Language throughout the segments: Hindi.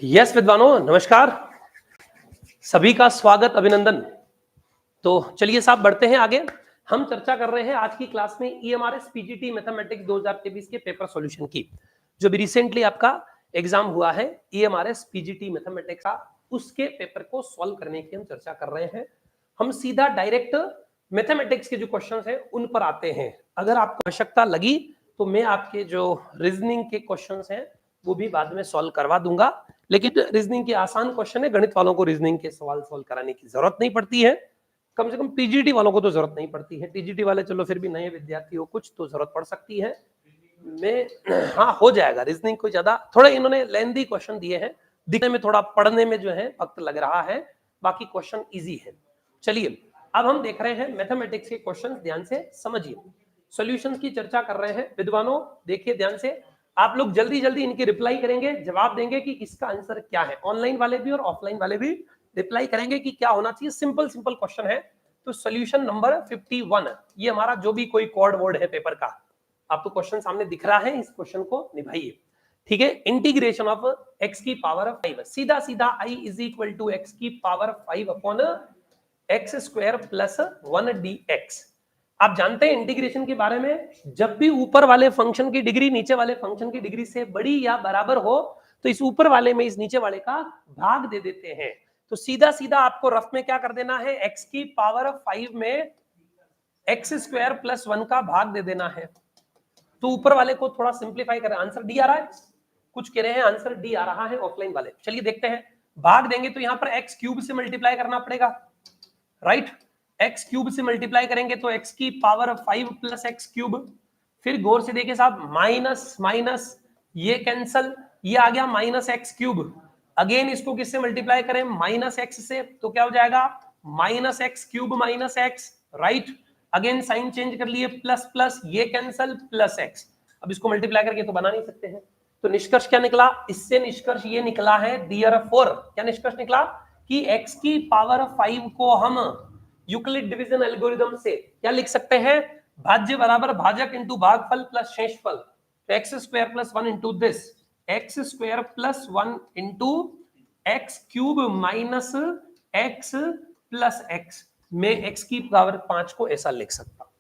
यस विद्वानों, नमस्कार। सभी का स्वागत, अभिनंदन। तो चलिए साहब बढ़ते हैं आगे। हम चर्चा कर रहे हैं आज की क्लास में ईएमआरएस पीजीटी मैथमेटिक्स 2023 के पेपर सॉल्यूशन की, जो भी रिसेंटली आपका एग्जाम हुआ है ईएमआरएस पीजीटी मैथमेटिक्स का, उसके पेपर को सॉल्व करने की हम चर्चा कर रहे हैं। हम सीधा डायरेक्ट मैथमेटिक्स के जो क्वेश्चन हैं उन पर आते हैं। अगर आपको आवश्यकता लगी तो मैं आपके जो रीजनिंग के क्वेश्चन हैं वो भी बाद में सॉल्व करवा दूंगा, लेकिन रीजनिंग के आसान क्वेश्चन है, गणित वालों को रीजनिंग के सवाल सॉल्व कराने की जरूरत नहीं पड़ती है। कम से कम पीजीटी वालों को तो जरूरत नहीं पड़ती है। टीजीटी वाले चलो फिर भी नए विद्यार्थी हो, कुछ तो जरूरत पड़ सकती है। मैं हाँ हो जाएगा। रीजनिंग को ज्यादा थोड़ा इन्होंने लेंथी क्वेश्चन दिए हैं, दिखने में थोड़ा पढ़ने में जो है वक्त लग रहा है, बाकी क्वेश्चन इजी है। चलिए अब हम देख रहे हैं मैथमेटिक्स के क्वेश्चन, ध्यान से समझिए। सॉल्यूशंस की चर्चा कर रहे हैं विद्वानों, देखिए ध्यान से। आप लोग जल्दी जल्दी इनके रिप्लाई करेंगे, जवाब देंगे कि इसका आंसर क्या है। ऑनलाइन वाले भी और ऑफलाइन वाले भी रिप्लाई करेंगे कि क्या होना चाहिए। सिंपल सिंपल क्वेश्चन है। तो सॉल्यूशन नंबर 51, ये हमारा जो भी कोई कोड वर्ड है पेपर का, आपको क्वेश्चन सामने दिख रहा है, इस क्वेश्चन को निभाइए। ठीक है, इंटीग्रेशन ऑफ x की पावर 5, सीधा सीधा i is equal to x की power 5 upon x square plus 1 dx। आप जानते हैं इंटीग्रेशन के बारे में, जब भी ऊपर वाले फंक्शन की डिग्री नीचे वाले फंक्शन की डिग्री से बड़ी या बराबर हो तो इस ऊपर वाले में इस नीचे वाले का भाग दे देते हैं। तो सीधा सीधा आपको रफ में क्या कर देना है, x की पावर 5 में एक्स स्क्वायर प्लस 1 का भाग दे देना है। तो ऊपर वाले को थोड़ा सिंप्लीफाई करें, आंसर डी आ रहा है। कुछ कह रहे हैं आंसर डी आ रहा है ऑफलाइन वाले। चलिए देखते हैं। भाग देंगे तो यहां पर एक्स क्यूब से मल्टीप्लाई करना पड़ेगा, राइट। एक्स क्यूब से मल्टीप्लाई करेंगे तो एक्स की पावर 5 प्लस एक्स क्यूब। फिर गौर से देखिए साहब, माइनस माइनस ये कैंसल, ये आ गया माइनस एक्स क्यूब। अगेन इसको किससे मल्टीप्लाई करें, माइनस एक्स से, तो क्या हो जाएगा minus x cube minus x, right. Again sine change कर लिए, प्लस प्लस ये कैंसल प्लस एक्स। अब इसको मल्टीप्लाई करके तो बना नहीं सकते हैं। तो निष्कर्ष क्या निकला, इससे निष्कर्ष ये निकला है देयरफॉर, क्या निष्कर्ष निकला कि x की पावर 5 को हम यूक्लिड डिवीजन एल्गोरिथम से क्या लिख सकते हैं, भाज्य बराबर भाजक इंटू भागफल प्लस शेषफल। तो x square plus 1 into this, x square plus 1 into x cube minus x plus x में एक्स की पावर 5 को ऐसा लिख सकता।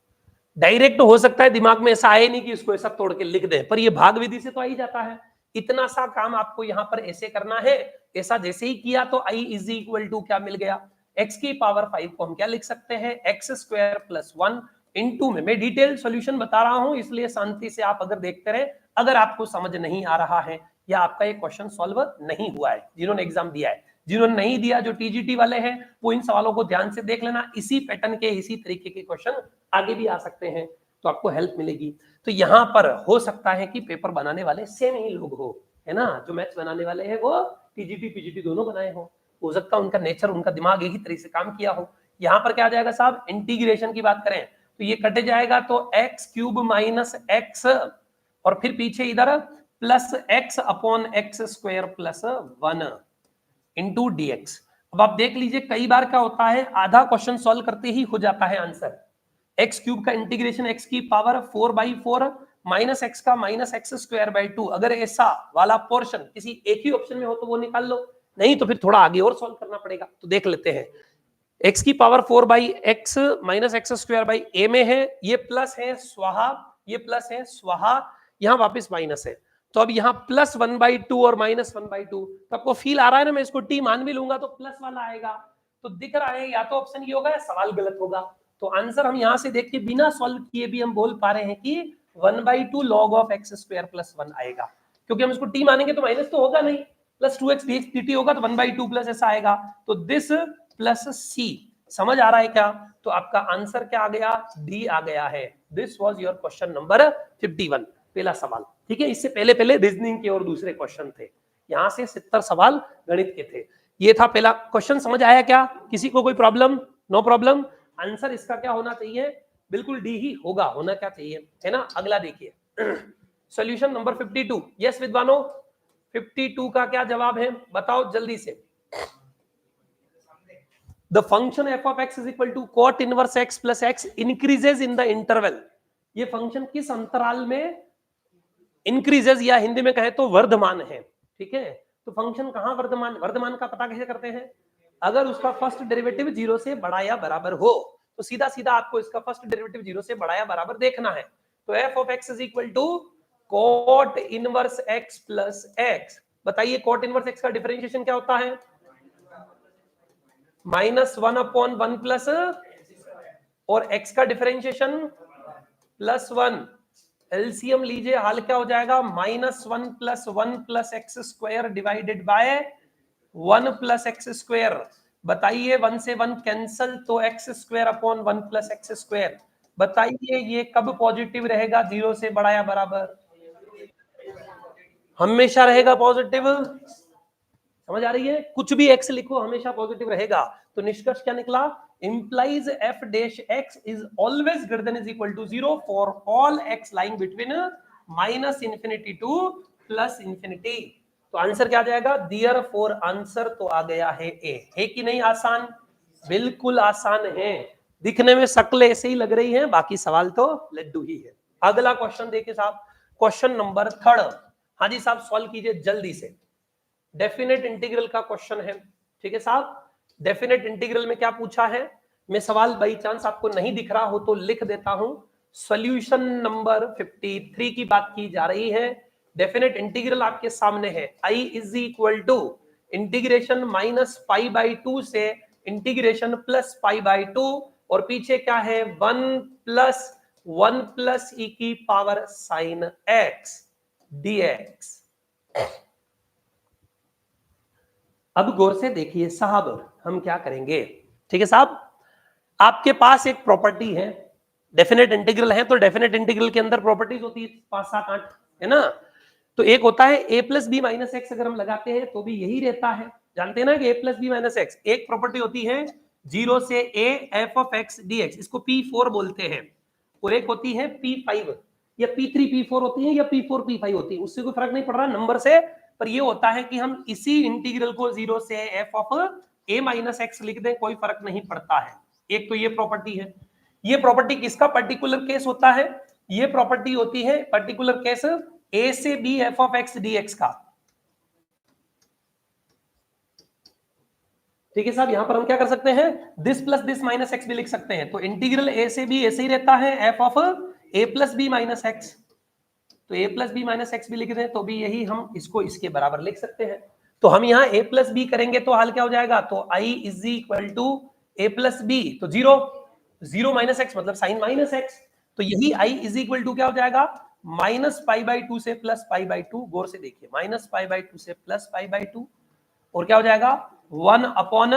डायरेक्ट हो सकता है दिमाग में ऐसा आए नहीं कि इसको ऐसा तोड़ के लिख दे, पर ये भाग विधि से तो आ ही जाता है। इतना सा काम आपको यहां पर ऐसे करना है। ऐसा जैसे ही किया तो i इज इक्वल टू क्या मिल गया, x की पावर 5 को हम क्या लिख सकते हैं, एक्स स्क्वायर प्लस 1 इंटू में, मैं डिटेल सॉल्यूशन बता रहा हूं इसलिए शांति से आप अगर देखते रहे। अगर आपको समझ नहीं आ रहा है या आपका ये क्वेश्चन सॉल्व नहीं हुआ है, जिन्होंने एग्जाम दिया है, जिन्होंने नहीं दिया जो टीजीटी वाले हैं, वो इन सवालों को ध्यान से देख लेना। इसी पैटर्न के इसी तरीके के क्वेश्चन आगे भी आ सकते हैं, तो आपको हेल्प मिलेगी। तो यहां पर हो सकता है कि पेपर बनाने वाले सेम ही लोग हो, है ना। जो मैथ्स बनाने वाले हैं वो टीजीटी पीजीटी दोनों बनाए हो सकता है उनका नेचर, उनका दिमाग एक ही तरीके से काम किया हो। यहां पर क्या आ जाएगा साहब, इंटीग्रेशन की बात करें तो ये कट जाएगा, तो एक्स क्यूब माइनस एक्स और फिर पीछे इधर plus x upon x square plus 1 into dx. अब आप देख लीजिए कई बार क्या होता है, आधा क्वेश्चन सॉल्व करते ही हो जाता है आंसर। एक्स क्यूब का इंटीग्रेशन एक्स की पावर 4/4 माइनस एक्स का माइनस एक्स स्क्वायर बाई 2। अगर ऐसा वाला पोर्शन किसी एक ही ऑप्शन में हो तो वो निकाल लो, नहीं तो फिर थोड़ा आगे और सॉल्व करना पड़ेगा। तो देख लेते हैं, एक्स की power 4/x minus x square by a में है, ये प्लस है स्वाहा, ये प्लस है स्वाहा, यहां वापस माइनस है। तो अब यहाँ प्लस 1/2 और माइनस 1/2, तो आपको फील आ रहा है ना, मैं इसको टी मान भी लूंगा तो प्लस वाला आएगा। तो दिख रहा है या तो ऑप्शन ये होगा या सवाल गलत होगा। तो आंसर हम यहां से देख के बिना सॉल्व किए भी हम बोल पा रहे हैं कि 1/2 log of x square plus 1 आएगा, क्योंकि हम इसको टी मानेंगे तो माइनस तो होगा नहीं, प्लस 2x dx dt होगा, तो 1/2 प्लस ऐसा आएगा। तो दिस प्लस सी, समझ आ रहा है क्या। तो आपका आंसर क्या आ गया, डी आ गया है। This was your question number 51, पहला सवाल। ठीक है, इससे पहले पहले रीजनिंग के और दूसरे क्वेश्चन थे, यहां से 70 सवाल गणित के थे। ये था पहला क्वेश्चन, समझ आया क्या, किसी को कोई प्रॉब्लम, नो प्रॉब्लम। आंसर इसका क्या होना चाहिए, बिल्कुल डी ही होगा, होना क्या चाहिए, है ना। अगला देखिए सॉल्यूशन नंबर 52। यस विद्वानों, 52 का क्या जवाब है बताओ जल्दी से। The function f of x is equal to cot inverse x plus x increases in the interval। ये फंक्शन किस अंतराल में इंक्रीजेस, या हिंदी में कहे तो वर्धमान है। ठीक है, तो फंक्शन कहां वर्धमान, वर्धमान का पता कैसे करते हैं? अगर उसका फर्स्ट डेरिवेटिव 0 से बड़ा या बराबर हो तो सीधा सीधा आपको इसका फर्स्ट डेरिवेटिव 0 से बड़ा या बराबर देखना है। तो f of x is equal to cot inverse x plus x। बताइए cot इनवर्स x का डिफरेंशिएशन क्या होता है? -1 अपॉन 1 प्लस, और x का डिफरेंशिएशन +1। एलसीएम लीजिए, हाल क्या हो जाएगा? -1 plus 1 plus x square divided by 1 plus x square. बताइए 1 से 1 कैंसल, तो x square upon 1 plus x square. बताइए ये कब पॉजिटिव रहेगा? 0 से बड़ा या बराबर? हमेशा रहेगा पॉजिटिव। समझ आ रही है? कुछ भी x लिखो हमेशा पॉजिटिव रहेगा। तो निष्कर्ष क्या निकला? implies f dash x is always greater than is equal to 0 for all x lying between -infinity to +infinity। तो आंसर क्या आ जाएगा? therefore आंसर तो आ गया है ए। है कि नहीं आसान? बिल्कुल आसान है। दिखने में शक्ल ऐसे ही लग रही है, बाकी सवाल तो लड्डू ही है। अगला क्वेश्चन देखिए साहब, क्वेश्चन नंबर 3। हाँ जी साहब, सॉल्व कीजिए जल्दी से। डेफिनेट इंटीग्रल का क्वेश्चन है। ठीक है साहब, डेफिनेट इंटीग्रल में क्या पूछा है? मैं सवाल बाई चांस आपको नहीं दिख रहा हो तो लिख देता हूं। सॉल्यूशन नंबर 53 की बात की जा रही है। डेफिनेट इंटीग्रल आपके सामने है। आई इज इक्वल टू इंटीग्रेशन -π/2 से इंटीग्रेशन +π/2, और पीछे क्या है? 1 प्लस e की पावर sin x dx। अब गौर से देखिए साहब, हम क्या करेंगे? ठीक है साहब, आपके पास एक प्रॉपर्टी है, डेफिनेट इंटीग्रल है, तो डेफिनेट इंटीग्रल के अंदर प्रॉपर्टीज होती है 5, 7, 8, है ना? तो एक होता है a plus b minus x, अगर हम लगाते हैं तो भी यही रहता है। जानते हैं ना कि a plus b minus x. एक प्रॉपर्टी होती है 0 से a f of x dx, इसको P4 बोलते हैं। और एक होती है P5 या P3 P4 होती है या P4 P5 होती है, उससे कोई फर्क नहीं पड़ रहा नंबर से। पर ये होता है कि हम इसी इंटीग्रल को 0 से f of a minus x लिख दें, कोई फर्क नहीं पड़ता है। एक तो ये प्रॉपर्टी है। ये प्रॉपर्टी किसका पर्टिकुलर केस होता है? ये प्रॉपर्टी होती है पर्टिकुलर केस a से b f of x dx का। ठीक है साहब, यहां पर हम क्या कर सकते हैं? This plus this minus x भी लिख सकते हैं। तो इंटीग्रल a से b ऐसे ही रहता है, f of a plus b minus x. तो a plus b minus x भी लिख दें तो भी यही हम इसको इसके बराबर लिख सकते हैं। तो हम यहाँ a प्लस बी करेंगे तो हाल क्या हो जाएगा? तो i is equal to a plus b, तो 0 माइनस एक्स मतलब साइन माइनस एक्स। तो यही i इज इक्वल टू क्या हो जाएगा? -π/2 से +π/2। गौर से देखिए, -π/2 से +π/2, और क्या हो जाएगा? 1 अपॉन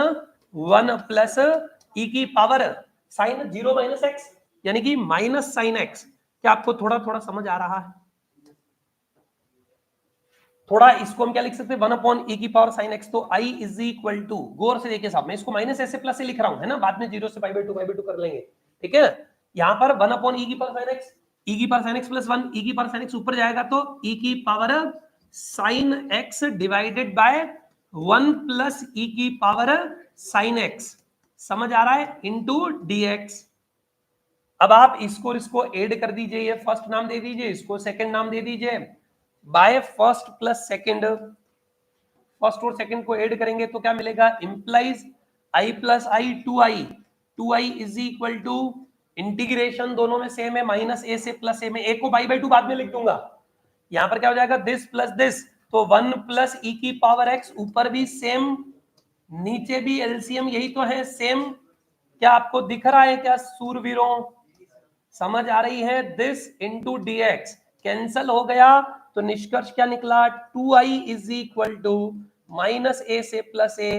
1 प्लस e की पावर साइन 0 माइनस एक्स, यानी कि माइनस साइन एक्स। क्या आपको थोड़ा थोड़ा समझ आ रहा है? थोड़ा इसको हम क्या लिख सकते हैं? 1 अपॉन e की पावर साइन एक्स। तो i इज इक्वल टू, गौर से देखिए साहब, मैं इसको माइनस ऐसे प्लस से लिख रहा हूं, है ना? बाद में 0 से π/2 कर लेंगे। ठीक है, यहां पर 1 अपॉन e की पावर साइन एक्स, e की power sine x plus 1, e की पावर साइन एक्स ऊपर जाएगा तो e की power sine x divided by 1 plus e की पावर साइन एक्स। समझ आ रहा है? Into dx। अब आप इसको ऐड कर दीजिए, ये फर्स्ट नाम दे दीजिए, इसको सेकंड नाम दे दीजिए। By first plus second, first और सेकंड को ऐड करेंगे तो क्या मिलेगा? Implies i plus i 2i is equal to integration दोनों में सेम है, -a से +a में, a को π/2 बाद में लिख दूंगा। यहां पर क्या हो जाएगा? दिस प्लस दिस, तो 1 प्लस e की पावर x, ऊपर भी सेम नीचे भी एलसीएम यही तो है सेम। क्या आपको दिख रहा है क्या सूरवीरों? समझ आ रही है? दिस इंटू dx कैंसल हो गया, तो निष्कर्ष क्या निकला? 2i is equal to -a से +a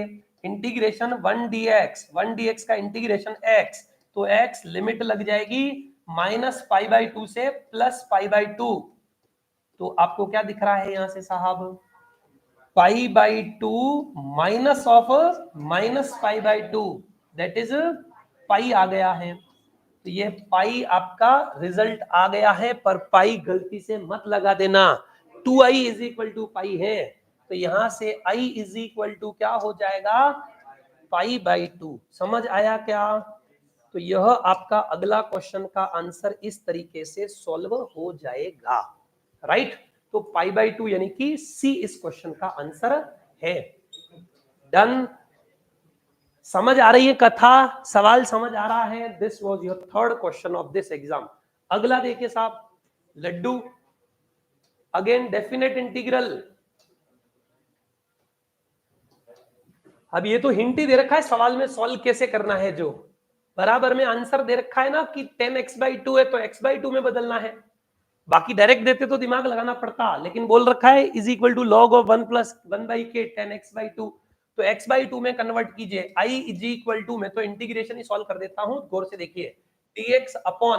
इंटीग्रेशन 1 dx का इंटीग्रेशन x, तो x लिमिट लग जाएगी -π/2 से +π/2। तो आपको क्या दिख रहा है यहां से साहब? π/2 minus of -π/2, that is pi आ गया है। तो ये पाई आपका रिजल्ट आ गया है, पर पाई गलती से मत लगा देना। 2i इज इक्वल टू पाई है, तो यहां से i इज इक्वल टू क्या हो जाएगा? π/2। समझ आया क्या? तो यह आपका अगला क्वेश्चन का आंसर इस तरीके से सॉल्व हो जाएगा, राइट? तो π/2 यानी कि सी इस क्वेश्चन का आंसर है। डन। समझ आ रही है कथा, सवाल समझ आ रहा है? This was your third question of this exam. अगला देखिए साहब, लड्डू, अगेन डेफिनेट इंटीग्रल। अब ये तो हिंट ही दे रखा है सवाल में सॉल्व कैसे करना है, जो बराबर में आंसर दे रखा है ना कि 10x/2 है तो x/2 में बदलना है। बाकी डायरेक्ट देते तो दिमाग लगाना पड़ता, लेकिन बोल रखा है is equal to log of 1 + 1/k 10x/2, तो x/2 में कन्वर्ट कीजिए। i इज इक्वल टू, मैं तो इंटीग्रेशन ही सॉल्व कर देता हूं, गौर से देखिए, dx अपॉन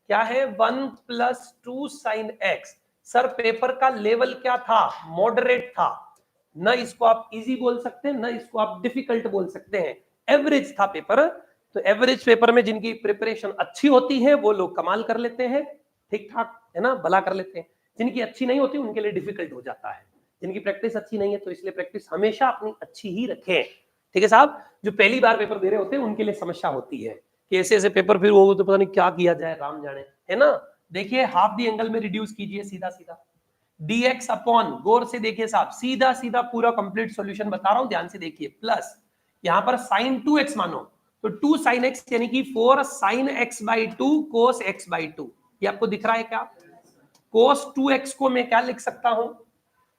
क्या है 1 + 2 sin x। सर पेपर का लेवल क्या था? मॉडरेट था। न इसको आप इजी बोल सकते हैं, न इसको आप डिफिकल्ट बोल सकते हैं, एवरेज था पेपर। तो एवरेज पेपर में जिनकी प्रिपरेशन अच्छी होती है वो लोग कमाल कर लेते हैं, ठीक ठाक है ना, भला कर लेते हैं। जिनकी अच्छी नहीं होती उनके लिए डिफिकल्ट हो जाता है। जिनकी प्रैक्टिस अच्छी नहीं है तो इसलिए प्रैक्टिस हमेशा अपनी अच्छी ही रखें, ठीक है साहब। जो पहली बार पेपर दे रहे होते हैं उनके लिए समस्या होती है कि ऐसे ऐसे पेपर फिर वो तो पता नहीं क्या किया जाए, राम जाने, है ना। देखिए हाफ दी एंगल में रिड्यूस कीजिए सीधा सीधा, dx अपॉन, गौर से देखिए साहब, सीधा सीधा पूरा कंप्लीट सॉल्यूशन बता रहा हूं, ध्यान से देखिए, प्लस यहां पर sin 2x मानो तो 2 sin x यानी कि 4 sin x/2 cos x/2। ये आपको दिख रहा है क्या? cos 2x को मैं क्या लिख सकता हूं?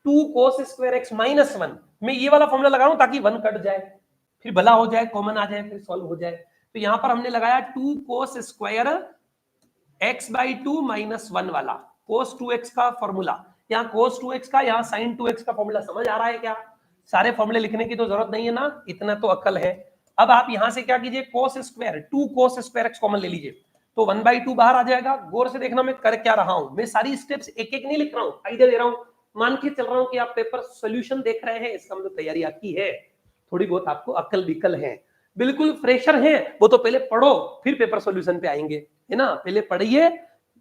2 cos square x - 1। मैं ये वाला फॉर्मूला लगा रहा हूं ताकि 1 कट जाए, फिर भला हो जाए, कॉमन आ जाए, फिर सॉल्व हो जाए। तो यहां पर हमने लगाया 2 cos square x/2 - 1 वाला cos 2x का फॉर्मूला। यहाँ cos 2x का, यहाँ sin 2x का फॉर्मूला समझ आ रहा है क्या? सारे फॉर्मूले लिखने की तो जरूरत नहीं है ना, इतना तो अकल है। अब आप यहां से क्या कीजिए, cos square 2 cos square x common ले लीजिए, तो 1/2 बाहर आ जाएगा। गौर से देखना मैं कर क्या रहा हूं, मैं सारी स्टेप्स एक एक नहीं लिख रहा हूं, आइडिया दे रहा हूं। मान के चल रहा हूं कि आप पेपर सोल्यूशन देख रहे हैं, इसका मतलब तैयारी आपकी है, थोड़ी बहुत आपको अकल विकल है। बिल्कुल फ्रेशर है वो तो पहले पढ़ो फिर पेपर सोल्यूशन पे आएंगे, है ना। पहले पढ़िए,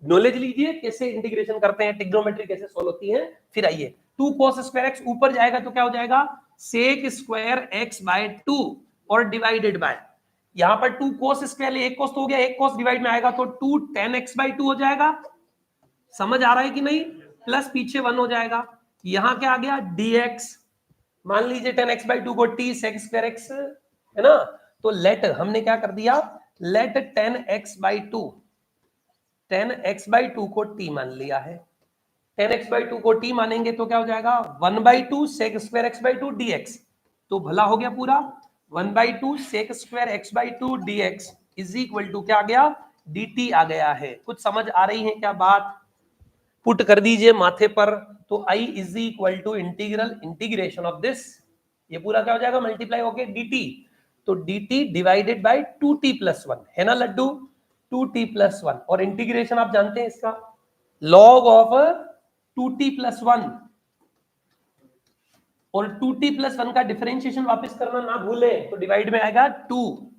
नॉलेज लीजिए कैसे इंटीग्रेशन करते हैं, ट्रिग्नोमेट्री कैसे सॉल्व होती है, फिर आइए। 2 cos स्क्वायर x ऊपर जाएगा तो क्या हो जाएगा, sec स्क्वायर x/2 और डिवाइडेड बाय, यहां पर 2 cos स्क्वायर, एक cos तो हो गया, एक cos डिवाइड में आएगा तो 2 tan x/2 हो जाएगा। समझ आ रहा है कि नहीं? प्लस पीछे 1 हो जाएगा, यहां क्या आ गया dx, मान लीजिए 10 x/2 को t sec स्क्वायर x, है ना। तो लेट हमने क्या कर दिया, लेट 10 x/2 को t मान लिया है। 10 x/2 को t मानेंगे तो क्या हो जाएगा, 1/2 sec स्क्वायर x/2 dx, तो भला हो गया पूरा। 1/2 sec square x/2 dx is equal to क्या आ गया, dt आ गया है। कुछ समझ आ रही है क्या बात? पुट कर दीजिए माथे पर, तो i is equal to integration of this, ये पूरा क्या हो जाएगा, मल्टीप्लाई होके dt, तो dt डिवाइडेड बाय 2t + 1, है ना लड्डू, 2t + 1। और इंटीग्रेशन आप जानते हैं इसका, log ऑफ 2t + 1, और 2t + 1 का डिफरेंशिएशन वापस करना ना भूलें, तो डिवाइड में आएगा 2।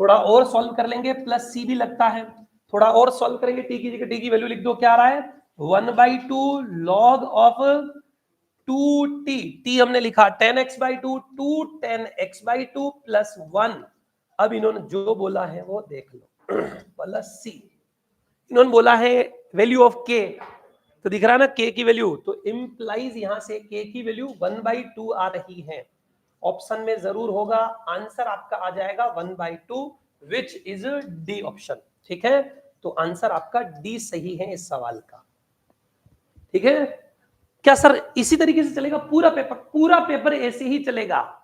थोड़ा और सॉल्व कर लेंगे, प्लस c भी लगता है, थोड़ा और सॉल्व करेंगे, t की जगह t की वैल्यू लिख दो, क्या आ रहा है 1/2 log ऑफ 2t, t हमने लिखा 10x/2, 2 10x/2 + 1। अब इन्होंने जो बोला है वो देख लो, प्लस c, इन्होंने बोला है वैल्यू ऑफ k, तो दिख रहा है ना k की वैल्यू, तो इंप्लाइज यहां से k की वैल्यू 1/2 आ रही है। ऑप्शन में जरूर होगा, आंसर आपका आ जाएगा 1/2, विच इज डी ऑप्शन, ठीक है। तो आंसर आपका डी सही है इस सवाल का, ठीक है। क्या सर इसी तरीके से चलेगा पूरा पेपर? पूरा पेपर ऐसे ही चलेगा,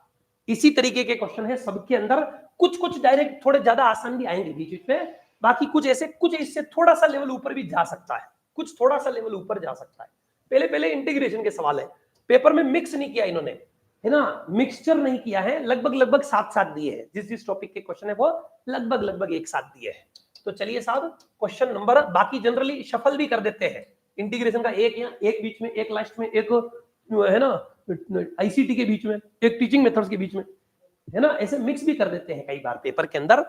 इसी तरीके के क्वेश्चन है सबके अंदर। कुछ कुछ डायरेक्ट थोड़े ज्यादा आसान भी आएंगे बीच बीच में, बाकी कुछ ऐसे, कुछ इससे थोड़ा सा लेवल ऊपर भी जा सकता है, कुछ थोड़ा सा लेवल ऊपर जा सकता है। पहले पहले इंटीग्रेशन के सवाल है, पेपर में मिक्स नहीं किया इन्होंने, है ना, मिक्सचर नहीं किया है, लगभग लगभग साथ साथ दिए हैं, जिस जिस टॉपिक के क्वेश्चन है वो लगभग लगभग एक साथ दिए हैं। तो चलिए साहब क्वेश्चन नंबर, बाकी जनरली शफल भी कर देते हैं, इंटीग्रेशन का एक या एक बीच में, एक लास्ट में, एक है ना आईसीटी के बीच में, एक टीचिंग मेथड्स के बीच में, है ना, ऐसे मिक्स भी कर देते हैं कई बार पेपर के अंदर।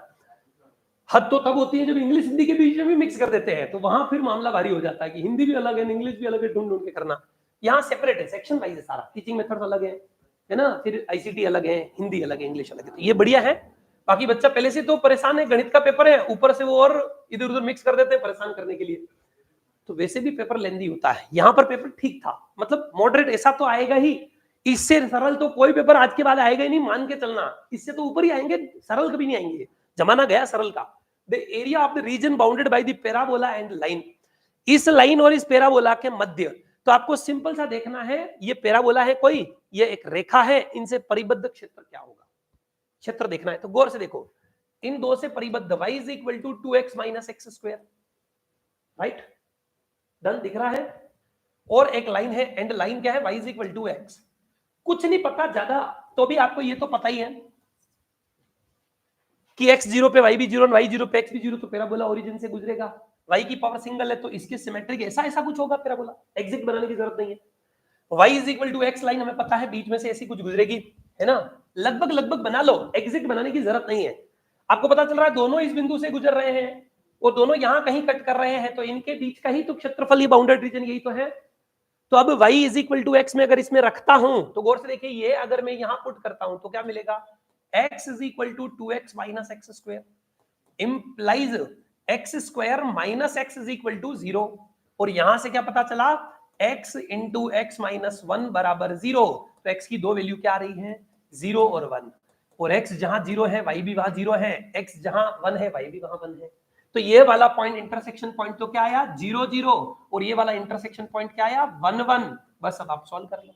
हद तो तब होती है जब इंग्लिश हिंदी के बीच में भी मिक्स कर देते हैं, तो वहां फिर मामला भारी हो जाता है कि हिंदी भी अलग है, इंग्लिश भी अलग है, ढूंढ ढूंढ के करना। यहाँ सेपरेट है, सेक्शन वाइज है सारा, टीचिंग मेथड्स अलग है ना, फिर आईसीटी अलग है, हिंदी अलग है, इंग्लिश अलग है, तो ये बढ़िया है। बाकी बच्चा पहले से तो परेशान है, गणित का पेपर है, ऊपर से वो और इधर उधर मिक्स कर देते हैं परेशान करने के लिए। तो वैसे भी पेपर लेंदी होता है। यहां पर पेपर ठीक था, मतलब मॉडरेट ऐसा तो आएगा ही, इससे सरल तो कोई पेपर आज के बाद आएगा ही नहीं, मान के चलना, इससे तो ऊपर ही आएंगे, सरल कभी नहीं आएंगे, जमाना गया सरल का। The area of the reason bounded by the parabola and line, इस लाइन और इस पैराबोला के मध्य, तो आपको सिंपल सा देखना है, ये पैराबोला है कोई, ये एक रेखा है, इनसे परिबद्ध क्षेत्र क्या होगा, क्षेत्र देखना है। तो गौर से देखो, इन दो से परिबद्ध y is equal to 2x minus x square, right, done, दिख रहा है। और एक लाइन है, एंड लाइन क्या है, y is equal to x. कुछ नहीं पता ज्यादा, तो भी आपको ये तो पता ही है कि x जीरो पे y भी जीरो, y जीरो पे x भी जीरो, तो पैराबोला ओरिजिन से गुजरेगा, y की पावर सिंगल है तो इसके सिमेट्रिक ऐसा ऐसा कुछ होगा पैराबोला, एग्जैक्ट बनाने की जरूरत नहीं है। y is equal to x line हमें पता है बीच में से ऐसी कुछ गुजरेगी, है ना, लगभग लगभग बना लो, एग्जैक्ट बनाने की जरूरत नहीं है। आपको पता चल रहा है दोनों इस बिंदु से गुजर रहे हैं और दोनों यहां कहीं कट कर रहे हैं, तो इनके बीच का ही तो क्षेत्रफल, ये बाउंडेड रीजन यही तो है। तो अब y is equal to x में अगर इसमें रखता हूं, तो गौर से देखिए, ये अगर मैं यहां पुट करता हूं तो क्या मिलेगा, x is equal to 2x minus x square, implies x square minus x is equal to 0, और यहां से क्या पता चला, x इंटू एक्स माइनस 1 बराबर 0, तो x की दो वैल्यू क्या आ रही है, 0 और 1, और x जहां 0 है y भी वहां 0 है, x जहां 1 है y भी वहां 1 है, तो ये वाला पॉइंट इंटरसेक्शन पॉइंट तो क्या आया, 0 0, और ये वाला इंटरसेक्शन पॉइंट क्या आया, 1 1। बस अब आप सॉल्व कर लो।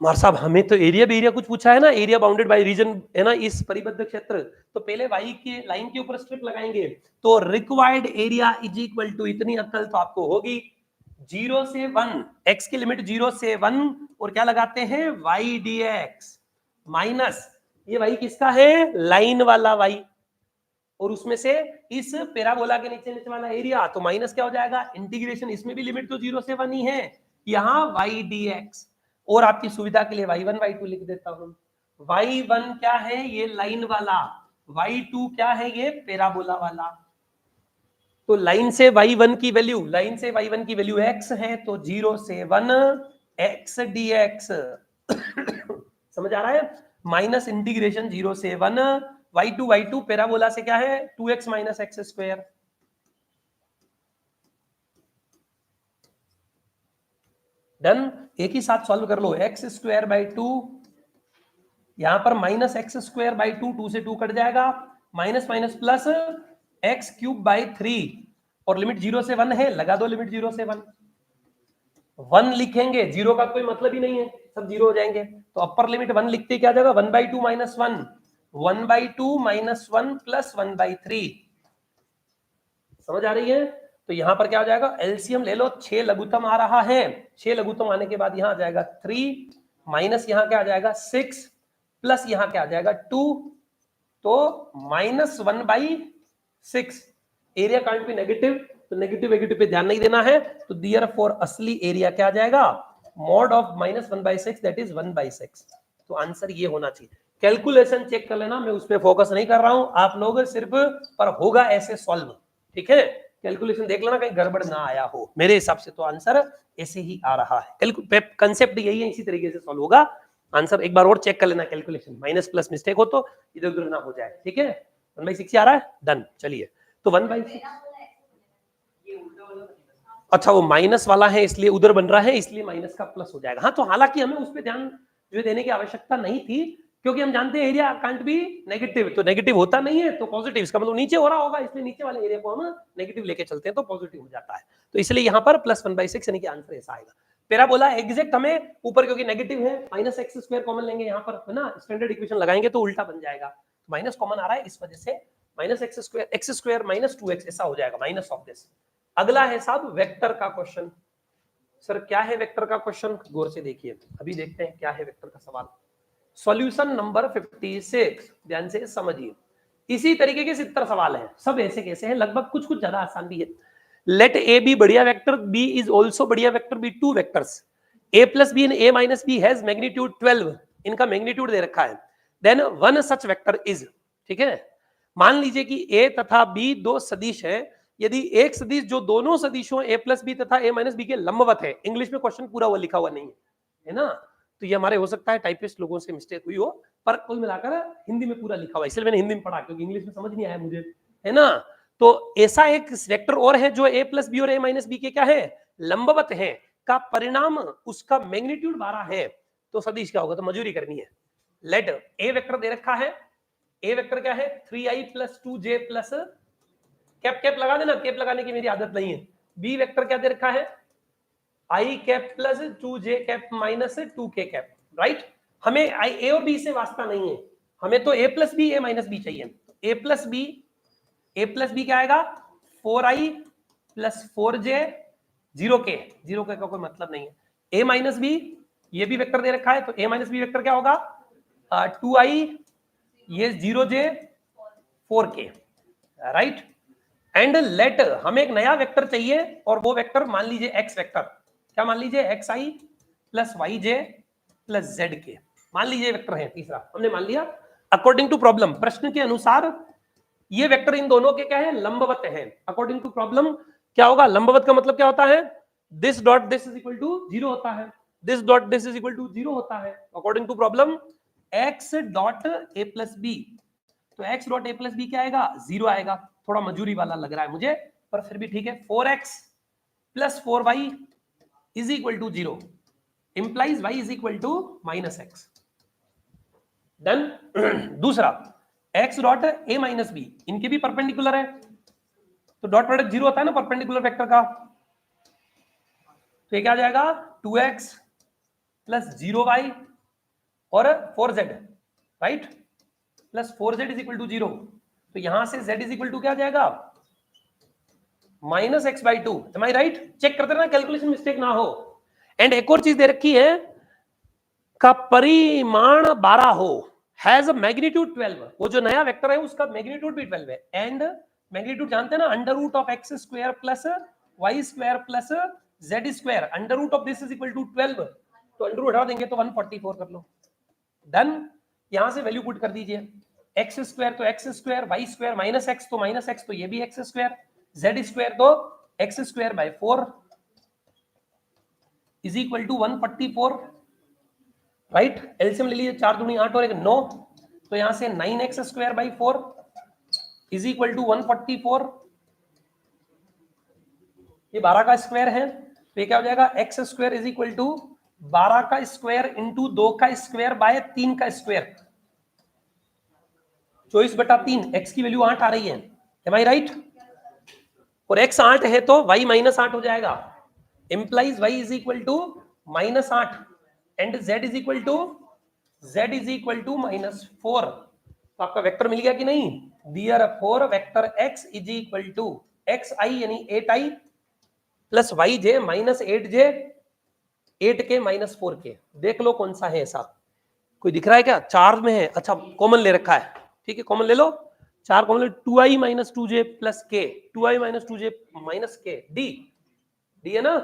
मार साहब हमें तो एरिया भी एरिया कुछ पूछा है ना, एरिया बाउंडेड बाय रीजन, है ना, इस परिबद्ध क्षेत्र, तो पहले y के लाइन के ऊपर स्ट्रिप लगाएंगे, तो required area is equal to, इतनी अक्ल तो आपको होगी, 0 से 1, x की लिमिट 0 से 1, और क्या लगाते हैं, y dx माइनस, ये y किसका है, लाइन वाला y, और उसमें से इस पैराबोला के नीचे नीचे वाला एरिया, तो माइनस क्या हो जाएगा, इंटीग्रेशन, इसमें भी लिमिट तो 0 से 1 ही है, यहाँ y dx, और आपकी सुविधा के लिए y1 y2 लिख देता हूं, y1 क्या है, ये लाइन वाला, y2 क्या है, ये पैराबोला वाला। तो लाइन से y1 की वैल्यू, लाइन से y1 की वैल्यू x है, तो 0 से 1 x dx समझ आ रहा है, माइनस इंटीग्रेशन 0 से 1 y2 पैराबोला से क्या है, 2x minus x square, done, एक ही साथ सॉल्व कर लो, एक्स स्क्वायर बाई 2, यहां पर माइनस एक्स स्क्वायर बाई 2, 2 से 2 कट जाएगा, minus minus plus x cube by 3, और लिमिट 0 से 1 है, लगा दो लिमिट 0 से 1, 1 लिखेंगे, 0 का कोई मतलब ही नहीं है, सब 0 हो जाएंगे, तो अपर लिमिट 1 लिखते क्या जाएगा, 1/2 माइनस 1, 1/2 माइनस 1 प्लस 1/3, समझ आ रही है। तो यहां पर क्या हो जाएगा, एलसीएम ले लो, 6 लघुत्तम आ रहा है, 6 लघुत्तम आने के बाद यहां आ जाएगा 3 माइनस यहां क्या आ जाएगा 6 प्लस यहां क्या आ जाएगा 2, तो -1/6, एरिया कांट बी नेगेटिव, तो नेगेटिव नेगेटिव पे ध्यान नहीं देना है, तो देयरफॉर असली एरिया क्या आ जाएगा, मॉड ऑफ -1/6 दैट इज 1/6, तो आंसर ये होना चाहिए। कैलकुलेशन चेक कर लेना, मैं उस पर फोकस नहीं कर रहा हूं, आप लोग सिर्फ पर होगा ऐसे सॉल्व, ठीक है, कैलकुलेशन देख लेना कहीं गड़बड़ ना आया हो, मेरे हिसाब से तो आंसर ऐसे ही आ रहा है, कंसेप्ट यही है, इसी तरीके से सॉल्व होगा आंसर। एक बार और चेक कर लेना कैलकुलेशन, माइनस प्लस मिस्टेक हो तो इधर उधर ना हो जाए, ठीक है। 1/6 आ रहा है, डन, चलिए, तो 1/6, अच्छा वो माइनस वाला है इसलिए उधर बन रहा है, इसलिए माइनस का प्लस हो जाएगा, हाँ, तो हालांकि हमें उस पर ध्यान जो देने की आवश्यकता नहीं थी, क्योंकि हम जानते हैं एरिया कांट बी नेगेटिव, तो नेगेटिव होता नहीं है तो पॉजिटिव, इसका मतलब नीचे हो रहा होगा, इसलिए नीचे वाले एरिया को हम नेगेटिव लेके चलते हैं तो पॉजिटिव हो जाता है, तो इसलिए यहाँ पर +1/6 यानी कि आंसर ऐसा आएगा। पैराबोला एग्जैक्ट हमें ऊपर क्योंकि नेगेटिव है, -x² कॉमन लेंगे यहाँ पर, है ना, स्टैंडर्ड इक्वेशन लगाएंगे तो उल्टा बन जाएगा, माइनस कॉमन आ रहा है इस वजह से -x² माइनस 2x ऐसा हो जाएगा, माइनस ऑफ दिस। अगला है साहब वेक्टर का क्वेश्चन। सर क्या है वेक्टर का क्वेश्चन, गौर से देखिए, अभी देखते हैं क्या है वेक्टर का सवाल। सॉल्यूशन नंबर 56, ध्यान से समझिए, इसी तरीके के 70 सवाल हैं, सब ऐसे कैसे हैं, लगभग कुछ कुछ ज्यादा आसान भी है। लेट ए बी बढ़िया वेक्टर, बी इज ऑल्सो बढ़िया vector, be two vectors, a plus b and a minus b has magnitude 12, इनका मैग्नीट्यूड दे रखा है, then one such vector is, ठीक है। मान लीजिए कि a तथा b दो सदिश है, यदि एक सदिश जो दोनों सदिशों a प्लस बी तथा a माइनस बी के लंबवत है, इंग्लिश में क्वेश्चन पूरा हुआ लिखा हुआ नहीं है ना, तो ये हमारे हो सकता है टाइपिस्ट लोगों से मिस्टेक हुई हो, पर कुल मिलाकर हिंदी में पूरा लिखा हुआ है, इसलिए मैंने हिंदी में पढ़ा क्योंकि इंग्लिश में समझ नहीं आया मुझे, है ना। तो ऐसा एक वेक्टर और है जो a प्लस बी और a माइनस बी के क्या है, लंबवत है, का परिणाम उसका मैग्नीट्यूड 12 है, तो सदिश क्या होगा, तो मजूरी करनी है। लेट a वेक्टर दे रखा है, a वेक्टर क्या है 3i plus 2j plus cap cap लगा देना, कैप लगाने की मेरी आदत नहीं है। b वेक्टर क्या दे रखा है i cap plus 2j cap minus 2k cap, right. हमें a और b से वास्ता नहीं है, हमें तो a plus b a minus b चाहिए। a प्लस बी क्या आएगा 4i plus 4j 0k, 0k का कोई मतलब नहीं है। a माइनस बी ये भी वेक्टर दे रखा है, तो a माइनस बी वेक्टर क्या होगा 2i ये 0j 4k, right. And let हमें एक नया वेक्टर चाहिए और वो वेक्टर मान लीजिए x वेक्टर, क्या मान लीजिए xi plus yj plus zk मान लीजिए वेक्टर है तीसरा, हमने मान लिया अकॉर्डिंग टू प्रॉब्लम, प्रश्न के अनुसार ये वेक्टर इन दोनों के क्या है लंबवत है। अकॉर्डिंग टू प्रॉब्लम क्या होगा, लंबवत का मतलब क्या होता है, this dot this is equal to 0 होता है, this dot this is equal to 0 होता है। According to problem x dot a plus b, तो x dot a plus b क्या आएगा 0 आएगा। थोड़ा मजूरी वाला लग रहा है मुझे, पर फिर भी ठीक है। 4x plus 4y is equal to 0 implies y is equal to minus x। Done. दूसरा x dot a minus b, इनके भी परपेंडिकुलर है, तो डॉट प्रोडक्ट 0 होता है ना परपेंडिकुलर वेक्टर का, तो ये क्या आ जाएगा 2x प्लस 0y और 4z, right, plus 4z is equal to 0, तो यहां से z इज इक्वल टू क्या आ जाएगा minus x by 2। Am I right? Check करते रहना कैलकुलेशन मिस्टेक ना हो। एंड एक और चीज दे रखी है का परिमाण 12 हो, हैज अ मैग्नीट्यूड 12, वो जो नया वेक्टर है उसका मैग्नीट्यूड भी 12 है। एंड मैग्नीट्यूड जानते हैं ना, under root of x square plus y square plus z square, under root of this is equal to 12, तो अंडर रूट हटा देंगे तो 144 कर लो। डन। यहां से वैल्यू पुट कर दीजिए, एक्स स्क्वायर तो x square, y square minus x तो माइनस एक्स, तो ये भी एक्स स्क्वायर, जेड स्क्वायर तो x square by 4 is equal to 144, right. LCM ले लीजिए, 4 दूनी 8 और 1 9, तो यहां से 9x square by 4 is equal to 144, ये 12 का स्क्वायर है, तो ये क्या हो जाएगा x square is equal to 12 का स्क्वायर इंटू 2 का स्क्वायर बाय 3 का स्क्वायर, 24/3, x की वैल्यू 8 आ रही है, एम आई राइट? और x 8 है तो y माइनस 8 हो जाएगा, implies y is equal to minus 8 and z is equal to minus 4। तो आपका वेक्टर मिल गया कि नहीं? दियर फोर वेक्टर x is equal to xi यानी 8i plus yj minus 8j 8k minus 4k। देख लो कौन सा है ऐसा, कोई दिख रहा है क्या? 4 में है, अच्छा कॉमन ले रखा है, ठीक है कॉमन ले लो, 4 कॉमन ले, 2i minus 2j plus k, 2i minus 2j minus k, D है ना?